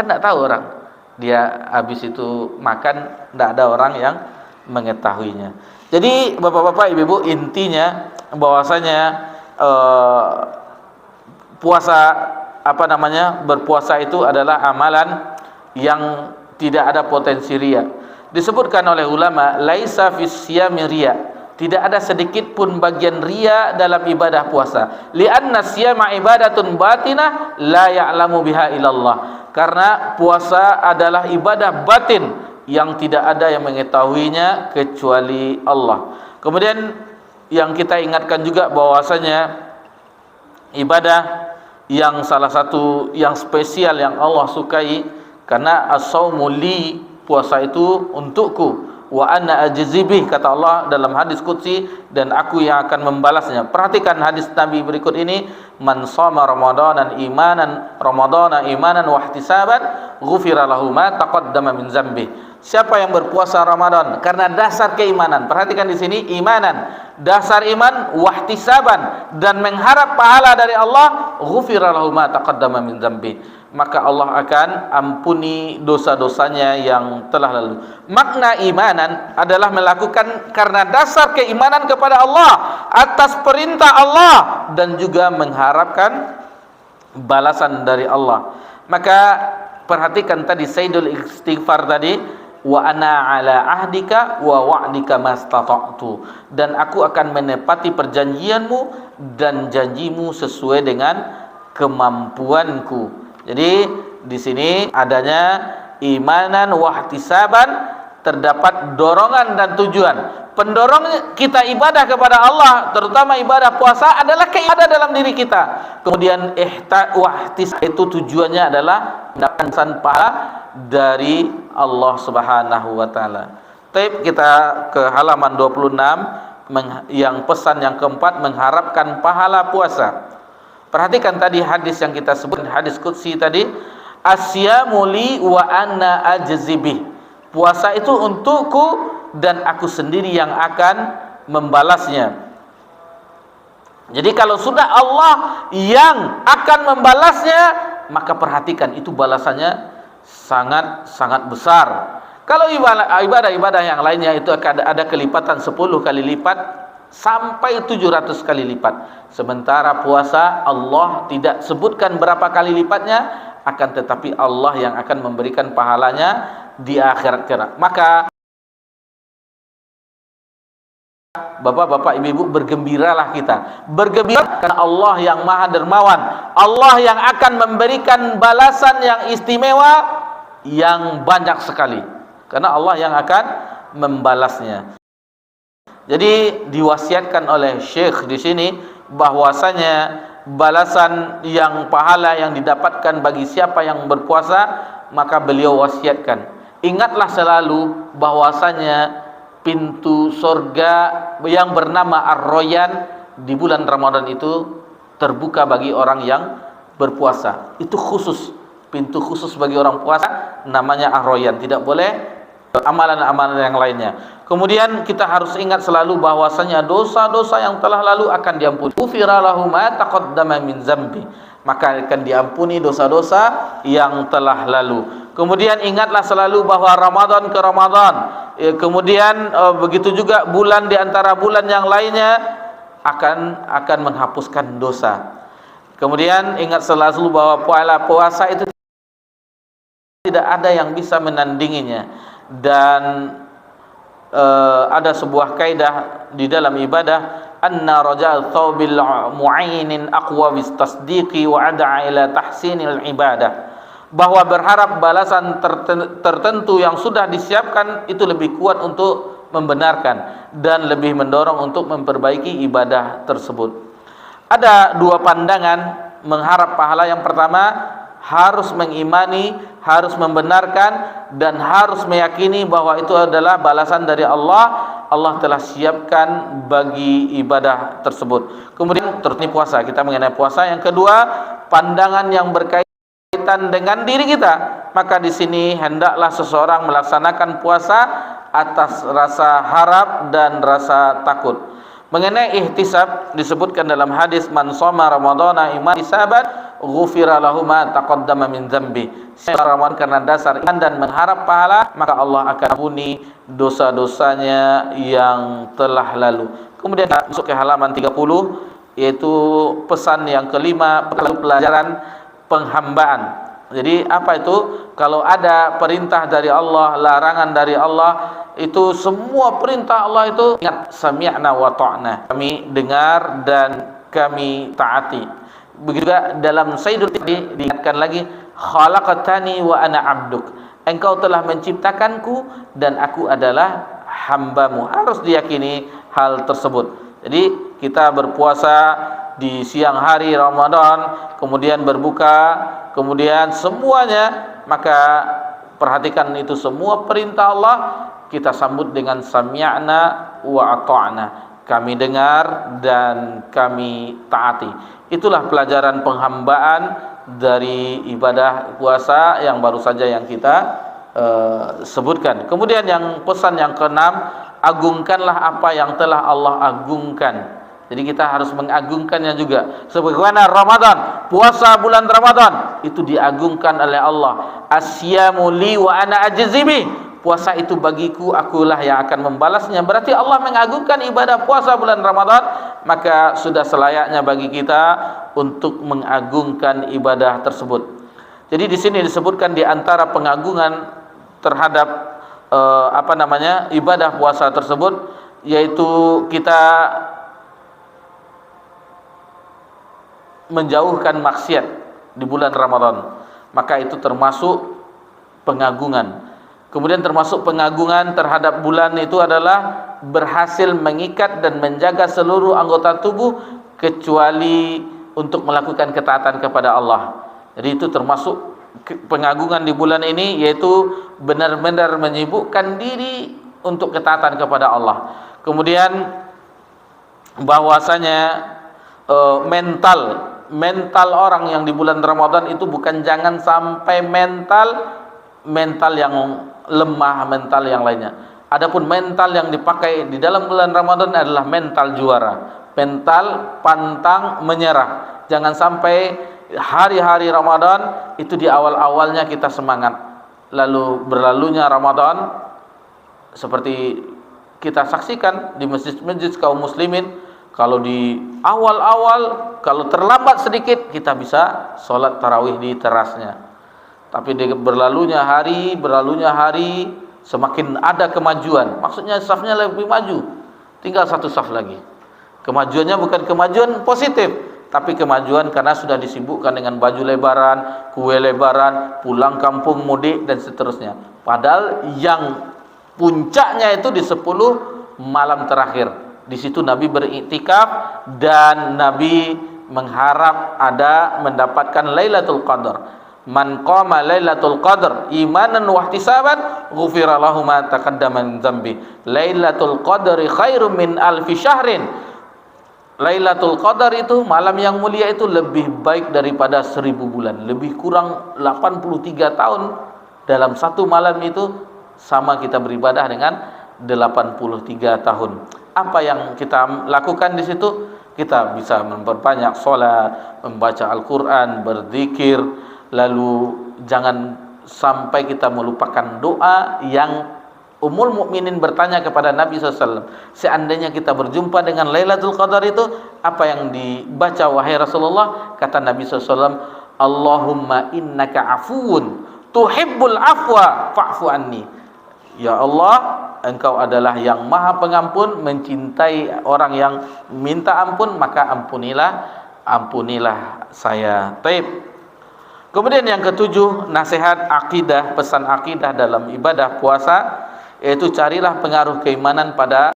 nggak tahu orang. Dia habis itu makan, nggak ada orang yang mengetahuinya. Jadi bapak-bapak, ibu-ibu, intinya bahwasanya berpuasa itu adalah amalan yang tidak ada potensi riya. Disebutkan oleh ulama, laisa fis siyami riya, tidak ada sedikit pun bagian riya dalam ibadah puasa. Li'anna siyama ibadatun batinah la ya'lamu biha illallah. Karena puasa adalah ibadah batin yang tidak ada yang mengetahuinya kecuali Allah. Kemudian yang kita ingatkan juga bahwasanya ibadah yang salah satu yang spesial yang Allah sukai, karena as-saumu li, puasa itu untukku, wa ana ajzi bih, kata Allah dalam hadis qudsi, dan aku yang akan membalasnya. Perhatikan hadis Nabi berikut ini, man shoma ramadanan imanan wa ihtisaban ghufira lahu ma taqaddama min dzambi. Siapa yang berpuasa Ramadan karena dasar keimanan, perhatikan di sini imanan, dasar iman, wahtisaban, dan mengharap pahala dari Allah, ghufira lahu ma taqaddama min dzambi, maka Allah akan ampuni dosa-dosanya yang telah lalu. Makna imanan adalah melakukan karena dasar keimanan kepada Allah, atas perintah Allah, dan juga mengharapkan balasan dari Allah. Maka perhatikan tadi sayyidul istighfar tadi, wa ana ala ahdika wa wa'dika mastata'tu, dan aku akan menepati perjanjianmu dan janjimu sesuai dengan kemampuanku. Jadi di sini adanya imanan wahtisaban, terdapat dorongan dan tujuan. Pendorong kita ibadah kepada Allah, terutama ibadah puasa, adalah keibadah dalam diri kita. Kemudian itu tujuannya adalah mendapatkan pahala dari Allah Subhanahu wa taala. Baik, kita ke halaman 26 yang pesan yang keempat, mengharapkan pahala puasa. Perhatikan tadi hadis yang kita sebut, hadis qudsi tadi, asyamu li wa ana ajzi bih. Puasa itu untukku dan aku sendiri yang akan membalasnya. Jadi kalau sudah Allah yang akan membalasnya, maka perhatikan itu balasannya sangat besar. Kalau ibadah yang lainnya itu ada kelipatan 10 kali lipat sampai 700 kali lipat. Sementara puasa Allah tidak sebutkan berapa kali lipatnya, akan tetapi Allah yang akan memberikan pahalanya di akhirat kelak. Maka Bapak-bapak, ibu-ibu, bergembiralah kita. Bergembira karena Allah yang Maha Dermawan, Allah yang akan memberikan balasan yang istimewa yang banyak sekali. Karena Allah yang akan membalasnya. Jadi diwasiatkan oleh Syekh di sini bahwasanya balasan yang pahala yang didapatkan bagi siapa yang berpuasa, maka beliau wasiatkan, ingatlah selalu bahwasanya pintu surga yang bernama Ar-Rayyan di bulan Ramadan itu terbuka bagi orang yang berpuasa. Itu khusus, pintu khusus bagi orang puasa, namanya Ar-Rayyan. Tidak boleh amalan-amalan yang lainnya. Kemudian kita harus ingat selalu bahwasanya dosa-dosa yang telah lalu akan diampuni. Ufira lahu ma taqaddama min zambi. Maka akan diampuni dosa-dosa yang telah lalu. Kemudian ingatlah selalu bahwa Ramadan ke Ramadan, kemudian begitu juga bulan di antara bulan yang lainnya akan menghapuskan dosa. Kemudian ingat selalu bahwa puasa itu tidak ada yang bisa menandinginya. Dan ada sebuah kaidah di dalam ibadah, anna raja'al thawbil mu'aynin aqwa bis tasdiqi wa ad'a ila tahsinil ibadah, bahwa berharap balasan tertentu yang sudah disiapkan itu lebih kuat untuk membenarkan dan lebih mendorong untuk memperbaiki ibadah tersebut. Ada dua pandangan mengharap pahala. Yang pertama, harus mengimani, harus membenarkan, dan harus meyakini bahwa itu adalah balasan dari Allah. Allah telah siapkan bagi ibadah tersebut. Kemudian terus puasa, kita mengenai puasa. Yang kedua, pandangan yang berkaitan dengan diri kita. Maka di sini hendaklah seseorang melaksanakan puasa atas rasa harap dan rasa takut. Mengenai ihtisab, disebutkan dalam hadis, man shoma ramadhana iman hisaban ghufira lahu ma taqaddama min dzambi. Ramadan karena dasar iman dan mengharap pahala, maka Allah akan ampuni dosa-dosanya yang telah lalu. Kemudian masuk ke halaman 30, yaitu pesan yang kelima, pelajaran penghambaan. Jadi apa itu? Kalau ada perintah dari Allah, larangan dari Allah, itu semua perintah Allah itu ingat, sami'na wa ta'na, kami dengar dan kami taati. Begitu juga dalam Sayyidul Tadi diingatkan lagi, khalaqtani wa ana 'abduk, engkau telah menciptakanku dan aku adalah hambamu. Harus diyakini hal tersebut. Jadi kita berpuasa di siang hari Ramadan, kemudian berbuka, kemudian semuanya, maka perhatikan itu semua perintah Allah kita sambut dengan sami'na wa ata'na, kami dengar dan kami taati. Itulah pelajaran penghambaan dari ibadah puasa yang baru saja yang kita sebutkan. Kemudian yang pesan yang keenam, agungkanlah apa yang telah Allah agungkan. Jadi kita harus mengagungkannya juga. Sebagaimana Ramadan, puasa bulan Ramadan itu diagungkan oleh Allah. Asyamu li wa ana ajzi bih. Puasa itu bagiku, akulah yang akan membalasnya. Berarti Allah mengagungkan ibadah puasa bulan Ramadan, maka sudah selayaknya bagi kita untuk mengagungkan ibadah tersebut. Jadi di sini disebutkan di antara pengagungan terhadap ibadah puasa tersebut, yaitu kita menjauhkan maksiat di bulan Ramadan. Maka itu termasuk pengagungan. Kemudian termasuk pengagungan terhadap bulan itu adalah berhasil mengikat dan menjaga seluruh anggota tubuh kecuali untuk melakukan ketaatan kepada Allah. Jadi itu termasuk pengagungan di bulan ini, yaitu benar-benar menyibukkan diri untuk ketaatan kepada Allah. Kemudian bahwasanya mental orang yang di bulan Ramadan itu bukan, jangan sampai mental yang lemah, mental yang lainnya. Adapun mental yang dipakai di dalam bulan Ramadan adalah mental juara, mental pantang menyerah. Jangan sampai hari-hari Ramadan itu di awal-awalnya kita semangat, lalu berlalunya Ramadan seperti kita saksikan di masjid-masjid kaum muslimin, kalau di awal-awal, kalau terlambat sedikit kita bisa sholat tarawih di terasnya. Tapi berlalunya hari, semakin ada kemajuan. Maksudnya safnya lebih maju, tinggal satu saf lagi. Kemajuannya bukan kemajuan positif, tapi kemajuan karena sudah disibukkan dengan baju lebaran, kue lebaran, pulang kampung mudik dan seterusnya. Padahal yang puncaknya itu di 10 malam terakhir. Di situ Nabi beriktikaf dan Nabi mengharap mendapatkan Lailatul Qadar. Man qama Lailatul Qadar imanan wa ihtisaban ghufira lahu ma taqaddama min dzambi. Lailatul Qadri khairum min alfi syahrin. Lailatul Qadar itu, malam yang mulia itu, lebih baik daripada 1000 bulan. Lebih kurang 83 tahun dalam satu malam itu sama kita beribadah dengan 83 tahun. Apa yang kita lakukan di situ? Kita bisa memperbanyak sholat, membaca Al-Quran, berzikir. Lalu jangan sampai kita melupakan doa yang Ummul Mukminin bertanya kepada Nabi SAW, seandainya kita berjumpa dengan Lailatul Qadar itu, apa yang dibaca wahai Rasulullah? Kata Nabi SAW, Allahumma innaka afuun tuhibbul afwa fa'fu anni. Ya Allah, Engkau adalah yang maha pengampun, mencintai orang yang minta ampun, maka ampunilah saya. Taib. Kemudian yang ketujuh, nasihat akidah, pesan akidah dalam ibadah puasa, yaitu carilah pengaruh keimanan pada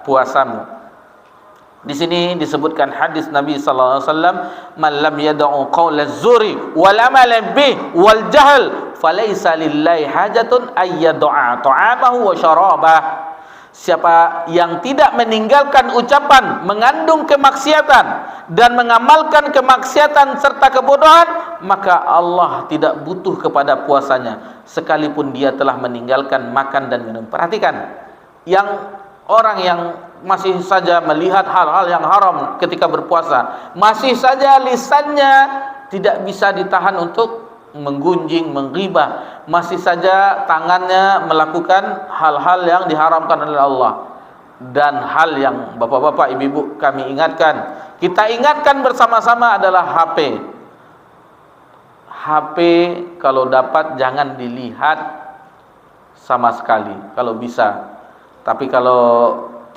puasamu. Di sini disebutkan hadis Nabi sallallahu alaihi wasallam, "Man lam yad'u qaulaz zuri wal amala bih wal jahl, falaysa lillahi hajatun ay yad'a ta'amahu wa syarabah." Siapa yang tidak meninggalkan ucapan mengandung kemaksiatan dan mengamalkan kemaksiatan serta kebodohan, maka Allah tidak butuh kepada puasanya, sekalipun dia telah meninggalkan makan dan minum. Perhatikan, yang orang yang masih saja melihat hal-hal yang haram ketika berpuasa, masih saja lisannya tidak bisa ditahan untuk menggunjing, menggibah, masih saja tangannya melakukan hal-hal yang diharamkan oleh Allah. Dan hal yang bapak-bapak, ibu-ibu kami ingatkan, kita ingatkan bersama-sama adalah HP. HP kalau dapat jangan dilihat sama sekali kalau bisa. Tapi kalau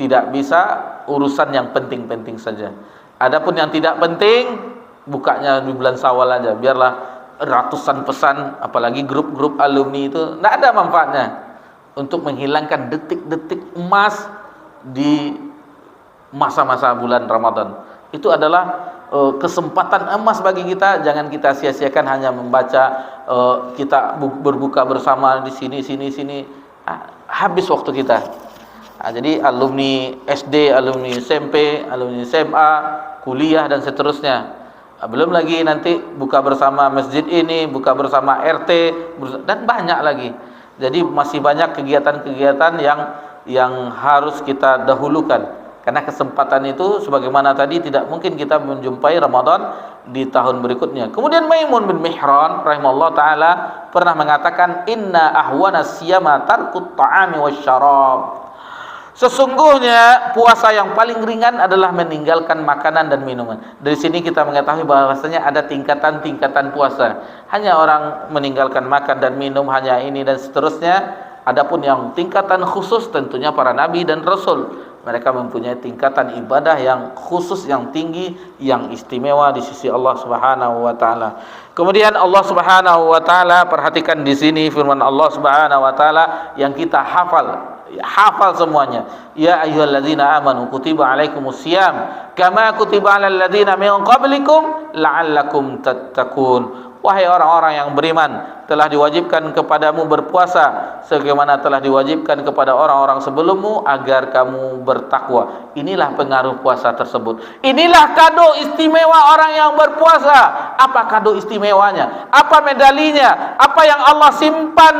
tidak bisa, urusan yang penting-penting saja. Adapun yang tidak penting, bukanya di bulan Syawal aja, biarlah ratusan pesan, apalagi grup-grup alumni itu tidak ada manfaatnya untuk menghilangkan detik-detik emas di masa-masa bulan Ramadan. Itu adalah kesempatan emas bagi kita. Jangan kita sia-siakan hanya membaca, kita berbuka bersama di sini. Habis waktu kita. Jadi alumni SD, alumni SMP, alumni SMA, kuliah dan seterusnya. Belum lagi nanti buka bersama masjid ini, buka bersama RT, dan banyak lagi. Jadi masih banyak kegiatan-kegiatan yang harus kita dahulukan. Karena kesempatan itu sebagaimana tadi tidak mungkin kita menjumpai Ramadan di tahun berikutnya. Kemudian Maimun bin Mihran rahimahullah taala pernah mengatakan, inna ahwana siyama tarkut ta'ami wasyarab. Sesungguhnya puasa yang paling ringan adalah meninggalkan makanan dan minuman. Dari sini kita mengetahui bahwasanya ada tingkatan-tingkatan puasa. Hanya orang meninggalkan makan dan minum, hanya ini dan seterusnya. Adapun yang tingkatan khusus tentunya para nabi dan rasul. mereka mempunyai tingkatan ibadah yang khusus, yang tinggi, yang istimewa di sisi Allah Subhanahu wa taala. Kemudian Allah Subhanahu wa taala, perhatikan di sini firman Allah Subhanahu wa taala yang kita hafal semuanya. Ya ayyuhalladzina amanu kutiba alaikumusiyam kama kutiba alal ladzina min qablikum la'allakum tattaqun. Wahai orang-orang yang beriman, telah diwajibkan kepadamu berpuasa sebagaimana telah diwajibkan kepada orang-orang sebelummu agar kamu bertakwa. Inilah pengaruh puasa tersebut. Inilah kado istimewa orang yang berpuasa. Apa kado istimewanya? Apa medalinya? Apa yang Allah simpan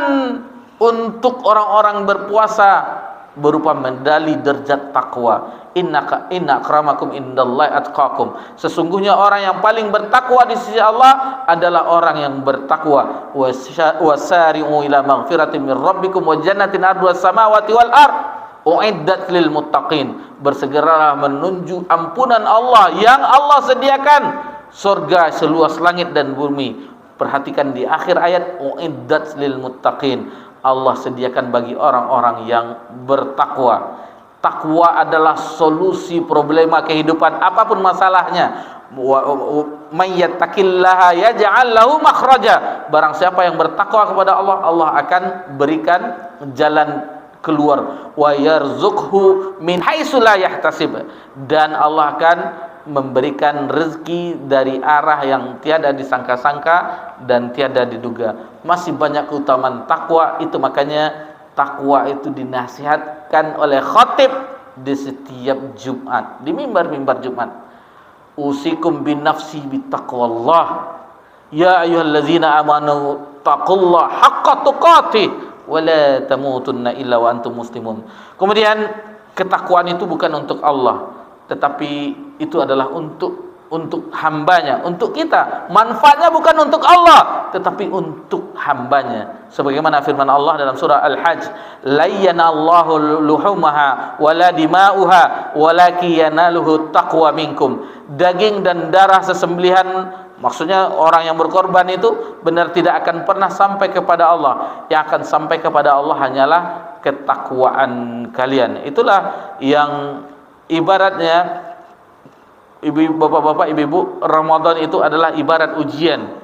untuk orang-orang berpuasa? Berupa medali derajat takwa. Inna akramakum indallahi atqakum. Sesungguhnya orang yang paling bertakwa di sisi Allah adalah orang yang bertakwa. Wasari'u ila maghfiratin min rabbikum wa jannatin arduhas samawati wal ard uiddat lil muttaqin. Bersegeralah menuju ampunan Allah yang Allah sediakan surga seluas langit dan bumi. Perhatikan di akhir ayat uiddat lil muttaqin. Allah sediakan bagi orang-orang yang bertakwa. Takwa adalah solusi problema kehidupan apapun masalahnya. May yattaqillaha yaj'al lahu makhraja. Barang siapa yang bertakwa kepada Allah, Allah akan berikan jalan keluar. Wa yarzuqhu min haitsu la yahtasib. Dan Allah akan memberikan rezeki dari arah yang tiada disangka-sangka dan tiada diduga. Masih banyak keutamaan takwa itu, makanya takwa itu dinasihatkan oleh khatib di setiap Jumat, di mimbar-mimbar Jumat. Usikum binafsi bittaqwallah ya ayyuhallazina amanu taqullaha haqqa tuqatih wa la tamutunna illa wa antum muslimun. Kemudian ketakwaan itu bukan untuk Allah, tetapi itu adalah untuk hambanya, untuk kita. Manfaatnya bukan untuk Allah, tetapi untuk hambanya. Sebagaimana firman Allah dalam surah Al-Hajj, la yanallahu luhumaha wala dima'uha walakin yanaluhu taqwa minkum. Daging dan darah sesembelihan, maksudnya orang yang berkorban itu benar tidak akan pernah sampai kepada Allah. Yang akan sampai kepada Allah hanyalah ketakwaan kalian. Itulah yang ibaratnya, bapak-bapak, ibu-ibu, Ramadan itu adalah ibarat ujian.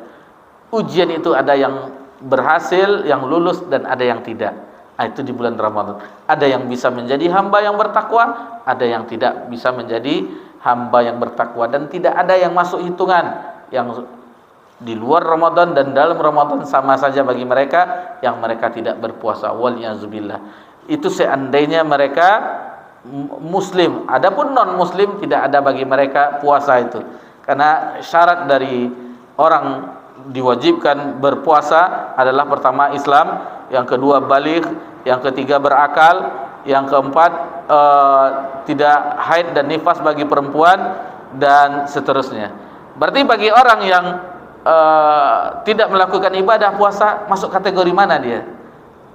Ujian itu ada yang berhasil, yang lulus, dan ada yang tidak. Itu di bulan Ramadan. Ada yang bisa menjadi hamba yang bertakwa, ada yang tidak bisa menjadi hamba yang bertakwa, dan tidak ada yang masuk hitungan. Yang di luar Ramadan dan dalam Ramadan sama saja bagi mereka yang mereka tidak berpuasa. Wal'iyazubillah. Itu seandainya mereka Muslim. Adapun non Muslim tidak ada bagi mereka puasa itu. Karena syarat dari orang diwajibkan berpuasa adalah pertama Islam, yang kedua baligh, yang ketiga berakal, yang keempat tidak haid dan nifas bagi perempuan, dan seterusnya. Berarti bagi orang yang tidak melakukan ibadah puasa, masuk kategori mana dia?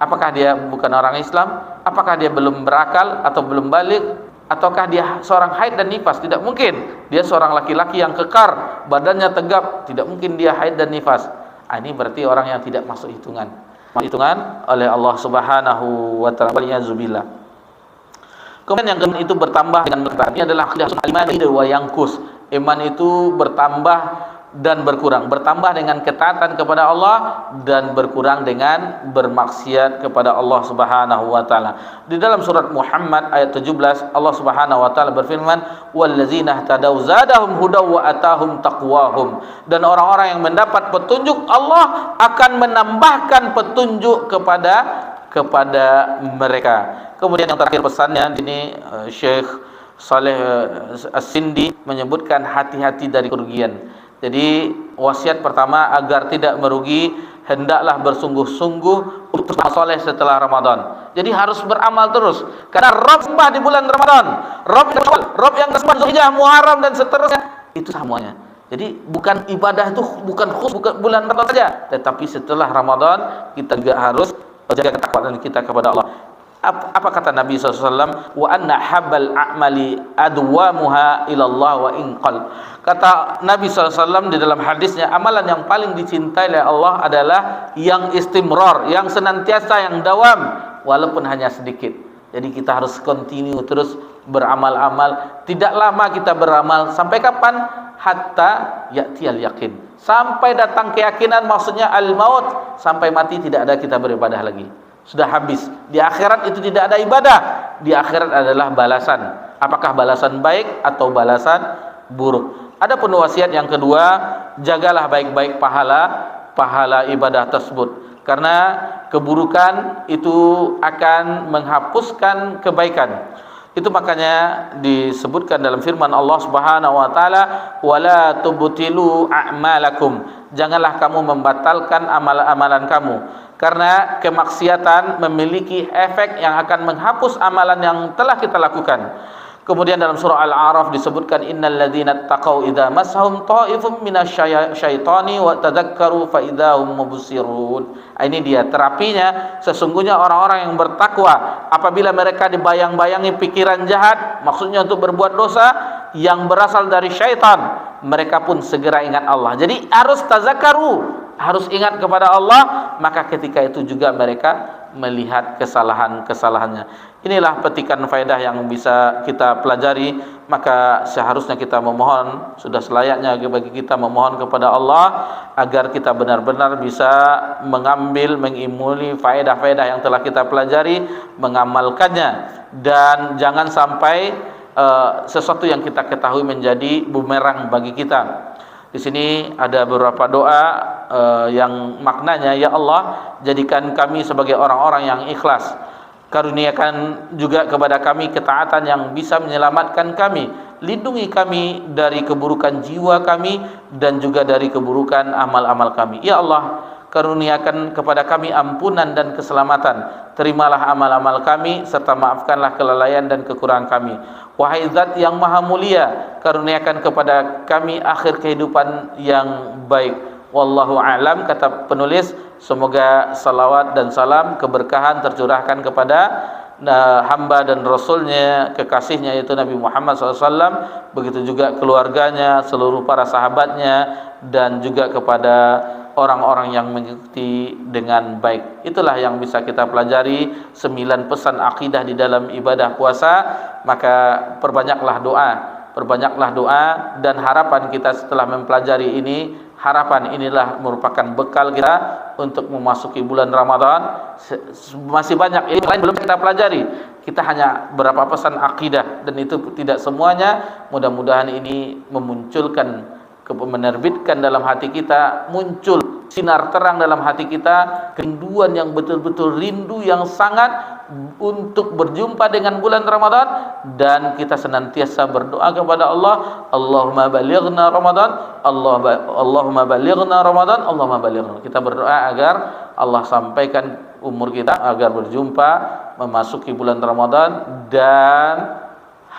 Apakah dia bukan orang Islam? Apakah dia belum berakal atau belum balik? Ataukah dia seorang haid dan nifas? Tidak mungkin. Dia seorang laki-laki yang kekar, badannya tegap, tidak mungkin dia haid dan nifas. Ini berarti orang yang tidak masuk hitungan oleh Allah Subhanahu wa taala. Wal'iyazubillah. Kemudian yang kedua itu bertambah dengan berkurang. Ini adalah iman wa yanqus. Iman itu bertambah dan berkurang, bertambah dengan ketaatan kepada Allah dan berkurang dengan bermaksiat kepada Allah Subhanahu wa taala. Di dalam surat Muhammad ayat 17 Allah Subhanahu wa taala berfirman, "Wallazina ihtadaw zadahum hudaw wa atahum taqwahum." Dan orang-orang yang mendapat petunjuk, Allah akan menambahkan petunjuk kepada mereka. Kemudian yang terakhir pesannya ini Syekh Saleh As-Sindi menyebutkan hati-hati dari kerugian. Jadi wasiat pertama agar tidak merugi, hendaklah bersungguh-sungguh untuk soleh setelah Ramadan. Jadi harus beramal terus. Karena Rabb sembah di bulan Ramadan, Rabb yang kesembah Zulhijjah, Muharram dan seterusnya, itu semuanya. Jadi bukan ibadah itu bukan khusus bulan Ramadan saja, tetapi setelah Ramadan kita juga harus jaga ketakwaan kita kepada Allah. Apa kata Nabi SAW? Wa anna habbal a'mali adwamuha ilallah wa inqal. Kata Nabi SAW di dalam hadisnya, amalan yang paling dicintai oleh Allah adalah yang istimrar, yang senantiasa, yang dawam, walaupun hanya sedikit. Jadi kita harus continue terus beramal-amal. Tidak lama kita beramal, sampai kapan? Hatta ya'tiyal yakin, sampai datang keyakinan, maksudnya al-maut, sampai mati tidak ada kita beribadah lagi. Sudah habis. Di akhirat itu tidak ada ibadah. Di akhirat adalah balasan. Apakah balasan baik atau balasan buruk? Ada pun wasiat yang kedua, jagalah baik-baik pahala ibadah tersebut, karena keburukan itu akan menghapuskan kebaikan. Itu makanya disebutkan dalam firman Allah Subhanahu wa taala, wala tubtilu a'malakum, janganlah kamu membatalkan amalan-amalan kamu, karena kemaksiatan memiliki efek yang akan menghapus amalan yang telah kita lakukan. Kemudian dalam surah Al-A'raf disebutkan, innal ladzina taqau idza massahum ta'ifum minasyaitani wa tadzakkaru fa idzahum mubsirun. Ini dia terapinya. Sesungguhnya orang-orang yang bertakwa, apabila mereka dibayang-bayangi pikiran jahat, maksudnya untuk berbuat dosa yang berasal dari syaitan, mereka pun segera ingat Allah. Jadi harus tazakkaru, harus ingat kepada Allah, maka ketika itu juga mereka melihat kesalahan-kesalahannya. Inilah petikan faedah yang bisa kita pelajari. Maka seharusnya kita memohon, sudah selayaknya bagi kita memohon kepada Allah agar kita benar-benar bisa mengambil, mengimuli faedah-faedah yang telah kita pelajari, mengamalkannya, dan jangan sampai sesuatu yang kita ketahui menjadi bumerang bagi kita. Di sini ada beberapa doa yang maknanya, ya Allah, jadikan kami sebagai orang-orang yang ikhlas. Karuniakan juga kepada kami ketaatan yang bisa menyelamatkan kami. Lindungi kami dari keburukan jiwa kami dan juga dari keburukan amal-amal kami. Ya Allah, karuniakan kepada kami ampunan dan keselamatan. Terimalah amal-amal kami serta maafkanlah kelalaian dan kekurangan kami. Wahai Zat yang Maha Mulia, karuniakan kepada kami akhir kehidupan yang baik. Wallahu a'lam. Kata penulis, semoga salawat dan salam keberkahan tercurahkan kepada hamba dan rasulnya, kekasihnya, yaitu Nabi Muhammad SAW, begitu juga keluarganya, seluruh para sahabatnya, dan juga kepada orang-orang yang mengikuti dengan baik. Itulah yang bisa kita pelajari, 9 pesan akidah di dalam ibadah puasa. Maka perbanyaklah doa, dan harapan kita setelah mempelajari ini, harapan inilah merupakan bekal kita untuk memasuki bulan Ramadan. Masih banyak ini lain belum kita pelajari. Kita hanya berapa pesan akidah, dan itu tidak semuanya. Mudah-mudahan ini menerbitkan dalam hati kita, muncul sinar terang dalam hati kita, kerinduan yang betul-betul rindu yang sangat untuk berjumpa dengan bulan Ramadan, dan kita senantiasa berdoa kepada Allah, Allahumma balighna Ramadan, Allahumma balighna Ramadan, Allahumma balighna. Kita berdoa agar Allah sampaikan umur kita agar berjumpa memasuki bulan Ramadan dan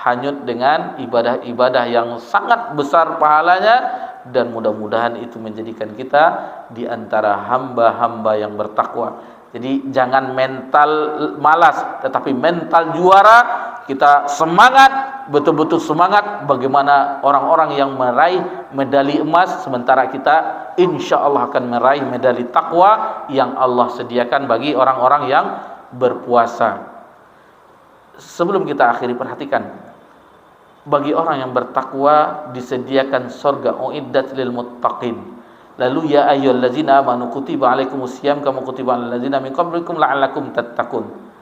hanyut dengan ibadah-ibadah yang sangat besar pahalanya, dan mudah-mudahan itu menjadikan kita di antara hamba-hamba yang bertakwa. Jadi jangan mental malas, tetapi mental juara. Kita semangat, betul-betul semangat bagaimana orang-orang yang meraih medali emas, sementara kita insya Allah akan meraih medali takwa yang Allah sediakan bagi orang-orang yang berpuasa. Sebelum kita akhiri, perhatikan, bagi orang yang bertakwa disediakan surga, uiddat lil muttaqin. Lalu ya ayyuhallazina amanu kutiba alaikumusiyam kama kutiba alal ladzina min qablikum la'allakum tattaqun.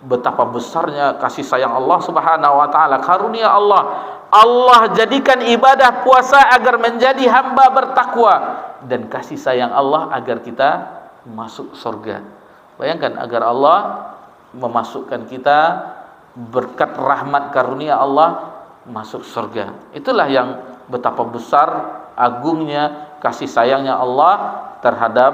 Betapa besarnya kasih sayang Allah Subhanahu wa taala, karunia Allah. Allah jadikan ibadah puasa agar menjadi hamba bertakwa, dan kasih sayang Allah agar kita masuk surga. Bayangkan, agar Allah memasukkan kita berkat rahmat karunia Allah masuk surga. Itulah yang betapa besar agungnya kasih sayangnya Allah terhadap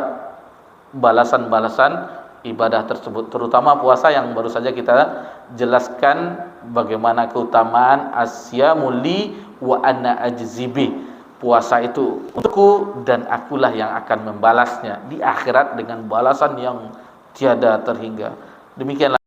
balasan-balasan ibadah tersebut, terutama puasa yang baru saja kita jelaskan bagaimana keutamaan asyamu li wa ana ajzibi. Puasa itu untukku dan akulah yang akan membalasnya di akhirat dengan balasan yang tiada terhingga. Demikianlah